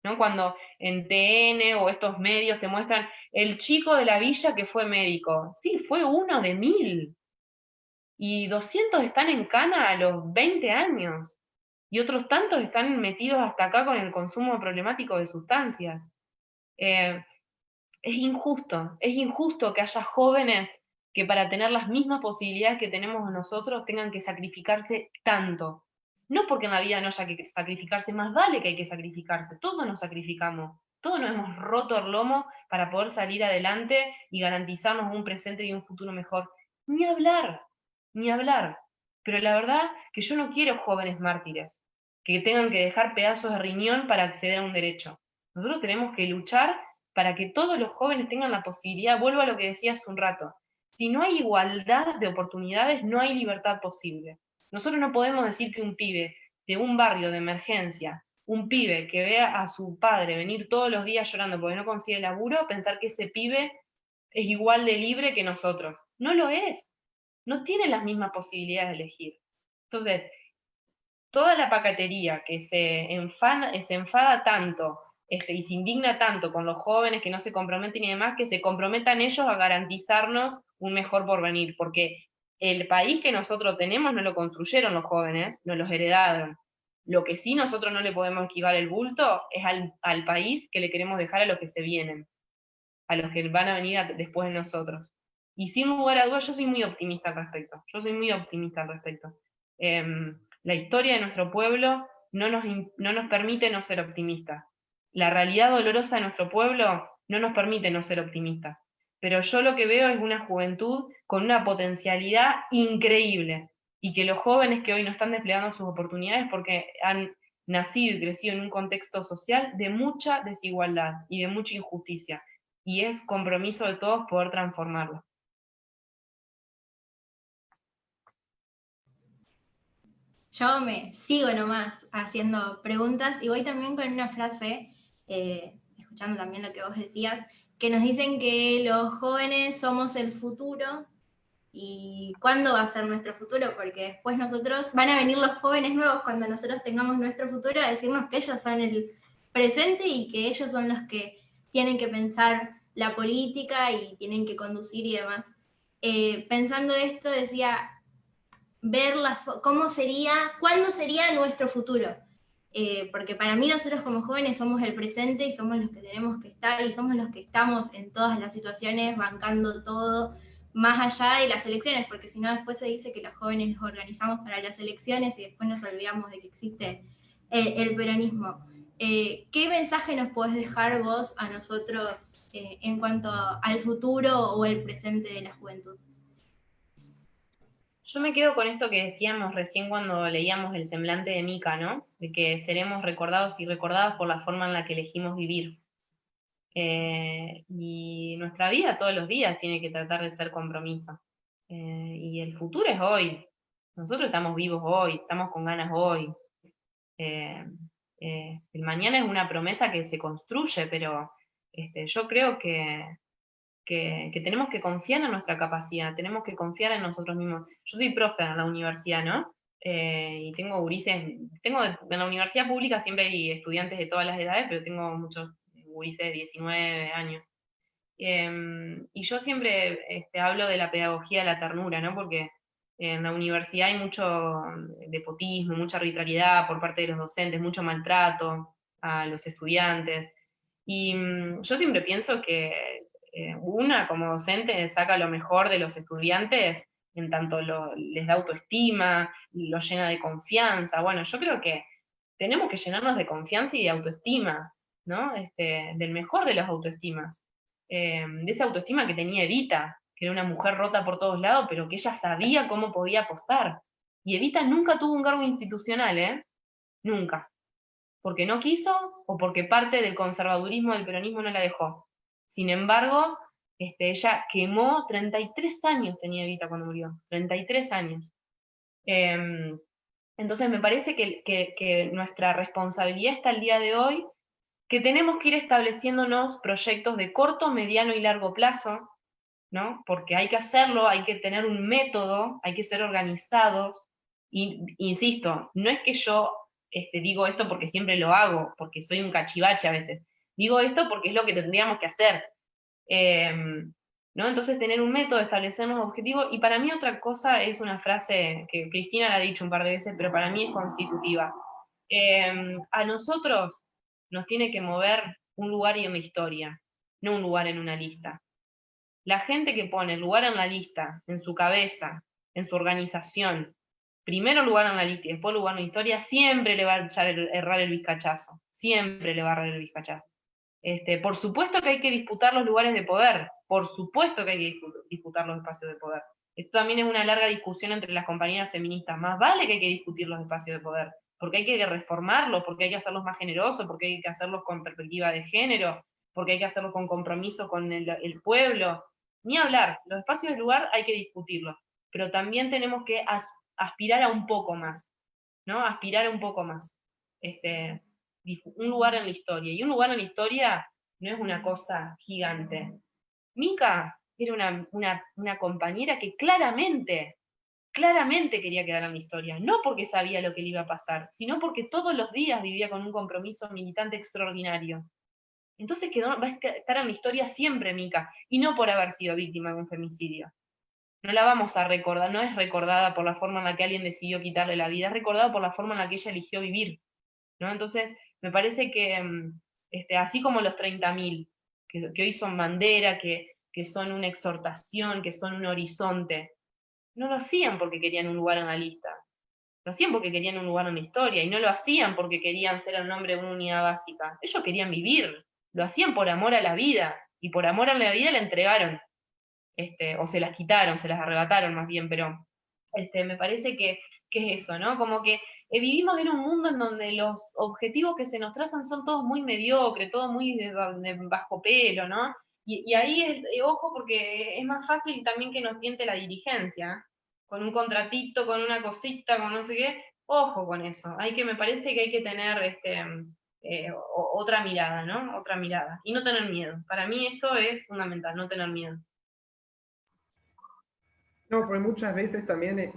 ¿no? Cuando en TN o estos medios te muestran el chico de la villa que fue médico, sí, fue uno de 1000, y 200 están en cana a los 20 años, y otros tantos están metidos hasta acá con el consumo problemático de sustancias. Es injusto que haya jóvenes que para tener las mismas posibilidades que tenemos nosotros tengan que sacrificarse tanto. No porque en la vida no haya que sacrificarse, más vale que hay que sacrificarse, todos nos sacrificamos, todos nos hemos roto el lomo para poder salir adelante y garantizarnos un presente y un futuro mejor. Ni hablar, ni hablar. Pero la verdad que yo no quiero jóvenes mártires, que tengan que dejar pedazos de riñón para acceder a un derecho. Nosotros tenemos que luchar para que todos los jóvenes tengan la posibilidad, vuelvo a lo que decía hace un rato, si no hay igualdad de oportunidades, no hay libertad posible. Nosotros no podemos decir que un pibe de un barrio de emergencia, un pibe que vea a su padre venir todos los días llorando porque no consigue laburo, pensar que ese pibe es igual de libre que nosotros. No lo es. No tiene las mismas posibilidades de elegir. Entonces, toda la pacatería que se enfada tanto y se indigna tanto con los jóvenes que no se comprometen y demás, que se comprometan ellos a garantizarnos un mejor porvenir, porque el país que nosotros tenemos no lo construyeron los jóvenes, no los heredaron. Lo que sí nosotros no le podemos esquivar el bulto es al país que le queremos dejar a los que se vienen, a los que van a venir después de nosotros. Y sin lugar a dudas, yo soy muy optimista al respecto. La historia de nuestro pueblo no nos permite no ser optimistas. La realidad dolorosa de nuestro pueblo no nos permite no ser optimistas. Pero yo lo que veo es una juventud con una potencialidad increíble, y que los jóvenes que hoy no están desplegando sus oportunidades porque han nacido y crecido en un contexto social de mucha desigualdad y de mucha injusticia, y es compromiso de todos poder transformarlo. Yo me sigo nomás haciendo preguntas y voy también con una frase, escuchando también lo que vos decías, que nos dicen que los jóvenes somos el futuro. ¿Y cuándo va a ser nuestro futuro? Porque después van a venir los jóvenes nuevos cuando nosotros tengamos nuestro futuro a decirnos que ellos son el presente y que ellos son los que tienen que pensar la política y tienen que conducir y demás. Pensando esto, decía, ver cuándo sería nuestro futuro. Porque para mí nosotros como jóvenes somos el presente y somos los que tenemos que estar y somos los que estamos en todas las situaciones bancando todo, más allá de las elecciones, porque si no después se dice que los jóvenes nos organizamos para las elecciones y después nos olvidamos de que existe el peronismo. ¿Qué mensaje nos podés dejar vos a nosotros en cuanto al futuro o el presente de la juventud? Yo me quedo con esto que decíamos recién cuando leíamos el semblante de Mica, ¿no? De que seremos recordados y recordadas por la forma en la que elegimos vivir. Y nuestra vida todos los días tiene que tratar de ser compromiso. Y el futuro es hoy. Nosotros estamos vivos hoy, estamos con ganas hoy. El mañana es una promesa que se construye, pero yo creo que tenemos que confiar en nuestra capacidad, tenemos que confiar en nosotros mismos. Yo soy profe en la universidad, ¿no? Y tengo gurises, en la universidad pública siempre hay estudiantes de todas las edades, pero tengo muchos gurises de 19 años. Y yo siempre hablo de la pedagogía de la ternura, ¿no? Porque en la universidad hay mucho nepotismo, mucha arbitrariedad por parte de los docentes, mucho maltrato a los estudiantes. Y yo siempre pienso que una como docente saca lo mejor de los estudiantes, en tanto les da autoestima, los llena de confianza. Bueno, yo creo que tenemos que llenarnos de confianza y de autoestima, ¿no? Del mejor de las autoestimas. de esa autoestima que tenía Evita, que era una mujer rota por todos lados, pero que ella sabía cómo podía apostar. Y Evita nunca tuvo un cargo institucional, nunca. Porque no quiso o porque parte del conservadurismo del peronismo no la dejó. Sin embargo, ella quemó 33 años tenía Evita cuando murió, 33 años. Entonces me parece que nuestra responsabilidad está el día de hoy, que tenemos que ir estableciéndonos proyectos de corto, mediano y largo plazo, ¿no? Porque hay que hacerlo, hay que tener un método, hay que ser organizados, y insisto, no es que yo digo esto porque siempre lo hago, porque soy un cachivache a veces, digo esto porque es lo que tendríamos que hacer, ¿no? Entonces tener un método, establecernos objetivos, y para mí otra cosa es una frase que Cristina la ha dicho un par de veces, pero para mí es constitutiva. A nosotros nos tiene que mover un lugar y una historia, no un lugar en una lista. La gente que pone el lugar en la lista, en su cabeza, en su organización, primero lugar en la lista y después lugar en la historia, siempre le va a errar el vizcachazo, siempre le va a errar el vizcachazo. Por supuesto que hay que disputar los lugares de poder, por supuesto que hay que disputar los espacios de poder. Esto también es una larga discusión entre las compañeras feministas. Más vale que hay que discutir los espacios de poder, porque hay que reformarlos, porque hay que hacerlos más generosos, porque hay que hacerlos con perspectiva de género, porque hay que hacerlos con compromiso con el pueblo. Ni hablar, los espacios de lugar hay que discutirlos, pero también tenemos que aspirar a un poco más, ¿no? Aspirar a un poco más. Un lugar en la historia. Y un lugar en la historia no es una cosa gigante. Mica era una compañera que claramente quería quedar en la historia, no porque sabía lo que le iba a pasar, sino porque todos los días vivía con un compromiso militante extraordinario. Entonces va a estar en la historia siempre Mica, y no por haber sido víctima de un femicidio. No la vamos a recordar, no es recordada por la forma en la que alguien decidió quitarle la vida, es recordada por la forma en la que ella eligió vivir, ¿no? Entonces, me parece que así como los 30.000, que hoy son bandera, que son una exhortación, que son un horizonte, no lo hacían porque querían un lugar en la lista, lo hacían porque querían un lugar en la historia, y no lo hacían porque querían ser el nombre de una unidad básica. Ellos querían vivir, lo hacían por amor a la vida, y por amor a la vida la entregaron, o se las quitaron, se las arrebataron más bien, pero me parece que es eso, ¿no? Como que vivimos en un mundo en donde los objetivos que se nos trazan son todos muy mediocres, todo muy de bajo pelo, ¿no? Y ahí ojo, porque es más fácil también que nos tiente la dirigencia, con un contratito, con una cosita, con no sé qué, ojo con eso. Me parece que hay que tener otra mirada, ¿no? Otra mirada. Y no tener miedo. Para mí esto es fundamental, no tener miedo. No, porque muchas veces también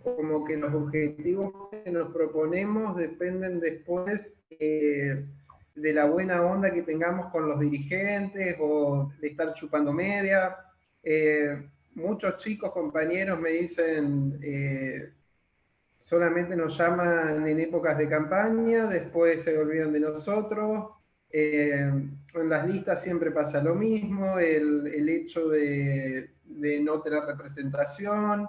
como que los objetivos que nos proponemos dependen después de la buena onda que tengamos con los dirigentes o de estar chupando media. Muchos chicos, compañeros me dicen, solamente nos llaman en épocas de campaña, después se olvidan de nosotros. En las listas siempre pasa lo mismo, el hecho de no tener representación,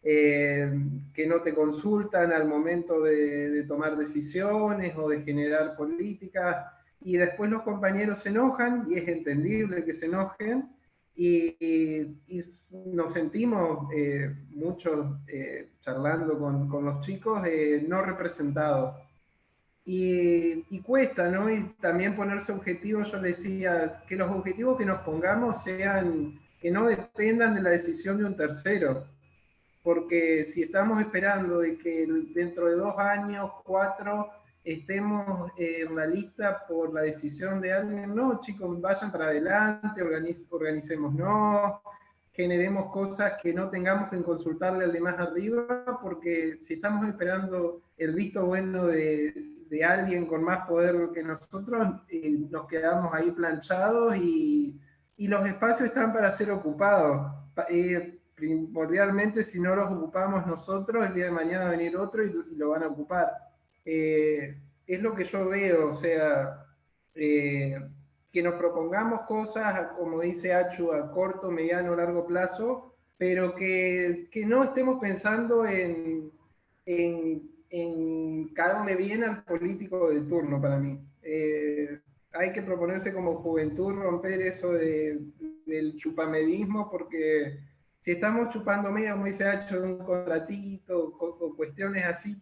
que no te consultan al momento de tomar decisiones o de generar políticas, y después los compañeros se enojan, y es entendible que se enojen, y nos sentimos muchos charlando con los chicos no representados. Y cuesta, ¿no? Y también ponerse objetivos, yo le decía, que los objetivos que nos pongamos sean, que no dependan de la decisión de un tercero. Porque si estamos esperando de que dentro de 2 años, 4, estemos en la lista por la decisión de alguien, no, chicos, vayan para adelante, organicémonos, generemos cosas que no tengamos que consultarle al de más arriba, porque si estamos esperando el visto bueno de alguien con más poder que nosotros, nos quedamos ahí planchados, y los espacios están para ser ocupados. Primordialmente, si no los ocupamos nosotros, el día de mañana va a venir otro y lo van a ocupar. Es lo que yo veo, o sea, que nos propongamos cosas, como dice Achu, a corto, mediano, largo plazo, pero que no estemos pensando en caerle bien al político de turno, para mí. hay que proponerse como juventud romper eso del chupamedismo, porque si estamos chupando medio, como dice Hacho, de un contratito o cuestiones así,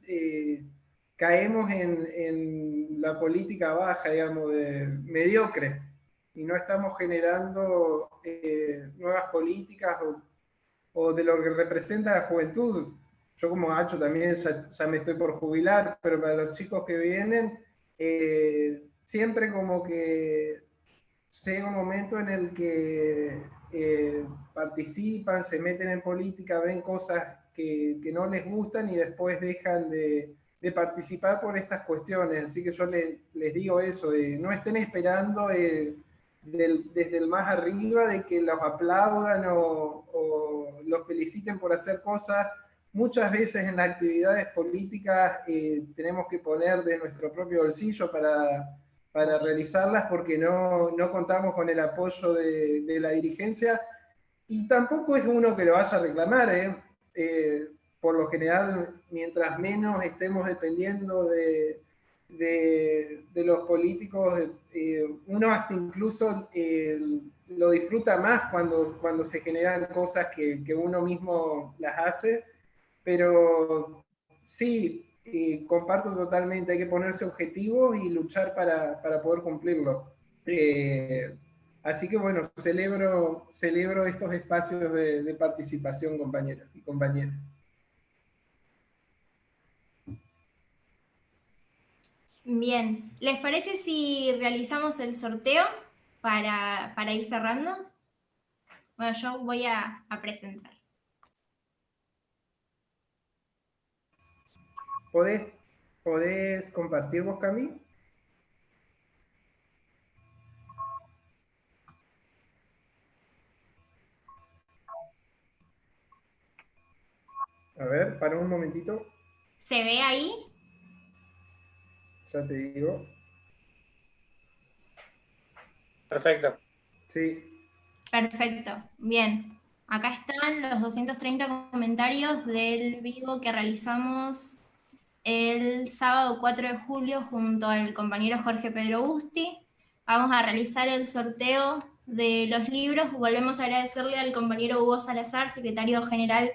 caemos en la política baja, digamos, de mediocre, y no estamos generando nuevas políticas o de lo que representa la juventud. Yo como Hacho también ya me estoy por jubilar, pero para los chicos que vienen, siempre como que llega un momento en el que participan, se meten en política, ven cosas que no les gustan y después dejan de participar por estas cuestiones. Así que yo les digo eso, de no estén esperando desde el más arriba de que los aplaudan o los feliciten por hacer cosas. Muchas veces en las actividades políticas tenemos que poner de nuestro propio bolsillo para realizarlas porque no contamos con el apoyo de la dirigencia y tampoco es uno que lo vaya a reclamar. Por lo general, mientras menos estemos dependiendo de los políticos, uno hasta incluso lo disfruta más cuando se generan cosas que uno mismo las hace, pero sí, comparto totalmente, hay que ponerse objetivos y luchar para poder cumplirlo. Así que bueno, celebro estos espacios de participación, compañeros y compañeras. Bien, ¿les parece si realizamos el sorteo para ir cerrando? Bueno, yo voy a presentar. ¿Podés compartir vos, Cami? A ver, para un momentito, ¿Se ve ahí? ya te digo. Perfecto. Sí, Perfecto, bien. Acá están los 230 comentarios del vivo que realizamos el sábado 4 de julio junto al compañero Jorge Pedro Busti. Vamos a realizar el sorteo de los libros. Volvemos a agradecerle al compañero Hugo Salazar, secretario general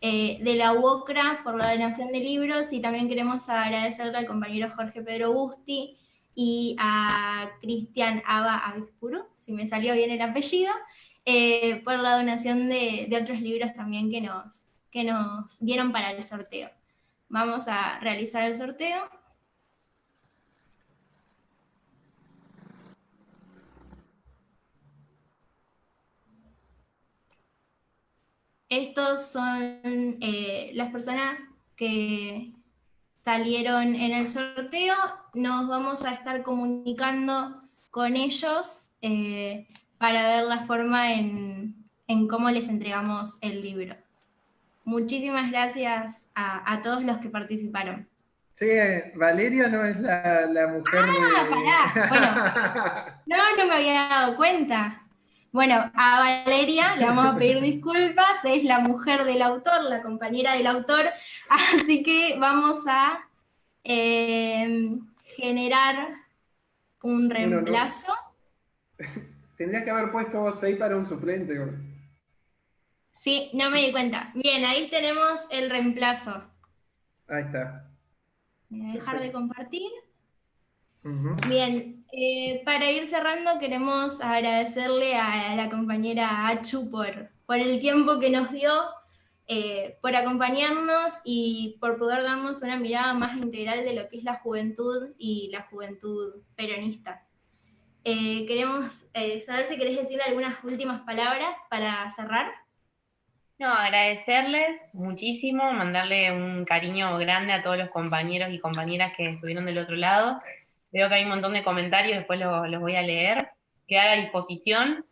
de la UOCRA, por la donación de libros, y también queremos agradecerle al compañero Jorge Pedro Busti y a Cristian Aba Avispuru, si me salió bien el apellido, por la donación de otros libros también que nos dieron para el sorteo. Vamos a realizar el sorteo. Estos son las personas que salieron en el sorteo. Nos vamos a estar comunicando con ellos para ver la forma en cómo les entregamos el libro. Muchísimas gracias a todos los que participaron. sí, Valeria no es la mujer de... Pará, bueno, no me había dado cuenta. Bueno, a Valeria le vamos a pedir disculpas, es la mujer del autor, la compañera del autor, así que vamos a generar un reemplazo. Tendrías que haber puesto vos 6 para un suplente. Sí, no me di cuenta. Bien, ahí tenemos el reemplazo. Ahí está. Voy a dejar de compartir. Uh-huh. Bien, para ir cerrando queremos agradecerle a la compañera Achu por el tiempo que nos dio, por acompañarnos y por poder darnos una mirada más integral de lo que es la juventud y la juventud peronista. Queremos saber si querés decir algunas últimas palabras para cerrar. No, agradecerles muchísimo, mandarle un cariño grande a todos los compañeros y compañeras que estuvieron del otro lado. Veo que hay un montón de comentarios, después los voy a leer. Quedar a disposición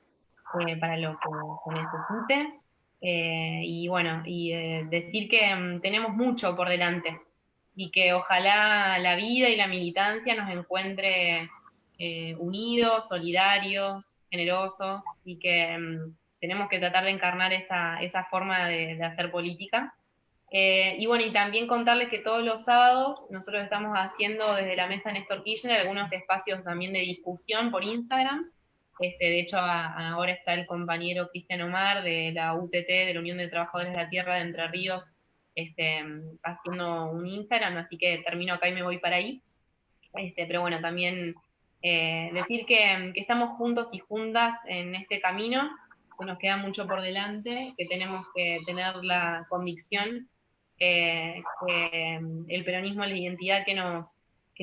para lo que necesite. Y bueno, decir que tenemos mucho por delante y que ojalá la vida y la militancia nos encuentre unidos, solidarios, generosos y que tenemos que tratar de encarnar esa forma de hacer política. Y bueno, y también contarles que todos los sábados nosotros estamos haciendo desde la mesa Néstor Kirchner algunos espacios también de discusión por Instagram. De hecho, ahora está el compañero Cristian Omar de la UTT, de la Unión de Trabajadores de la Tierra de Entre Ríos, haciendo un Instagram, así que termino acá y me voy para ahí. Pero bueno, también decir que estamos juntos y juntas en este camino, que nos queda mucho por delante, que tenemos que tener la convicción que el peronismo es la identidad que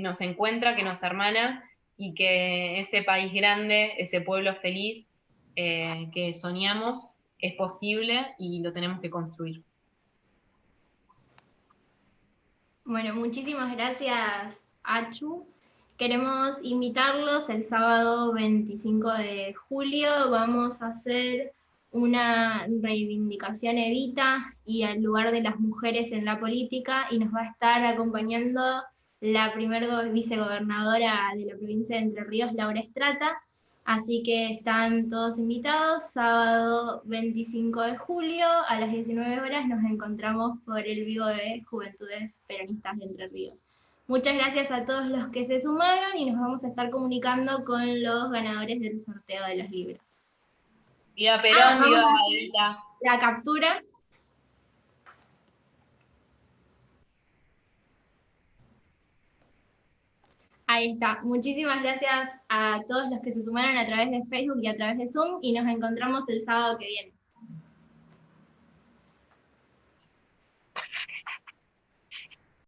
nos encuentra, que nos hermana, y que ese país grande, ese pueblo feliz que soñamos, es posible y lo tenemos que construir. Bueno, muchísimas gracias, Achu. Queremos invitarlos el sábado 25 de julio. Vamos a hacer una reivindicación Evita y al lugar de las mujeres en la política, y nos va a estar acompañando la primer vicegobernadora de la provincia de Entre Ríos, Laura Estrata. Así que están todos invitados. Sábado 25 de julio a las 19 horas nos encontramos por el vivo de Juventudes Peronistas de Entre Ríos. Muchas gracias a todos los que se sumaron y nos vamos a estar comunicando con los ganadores del sorteo de los libros. ¡Viva Perón, viva Evita! La captura. Ahí está. Muchísimas gracias a todos los que se sumaron a través de Facebook y a través de Zoom, y nos encontramos el sábado que viene.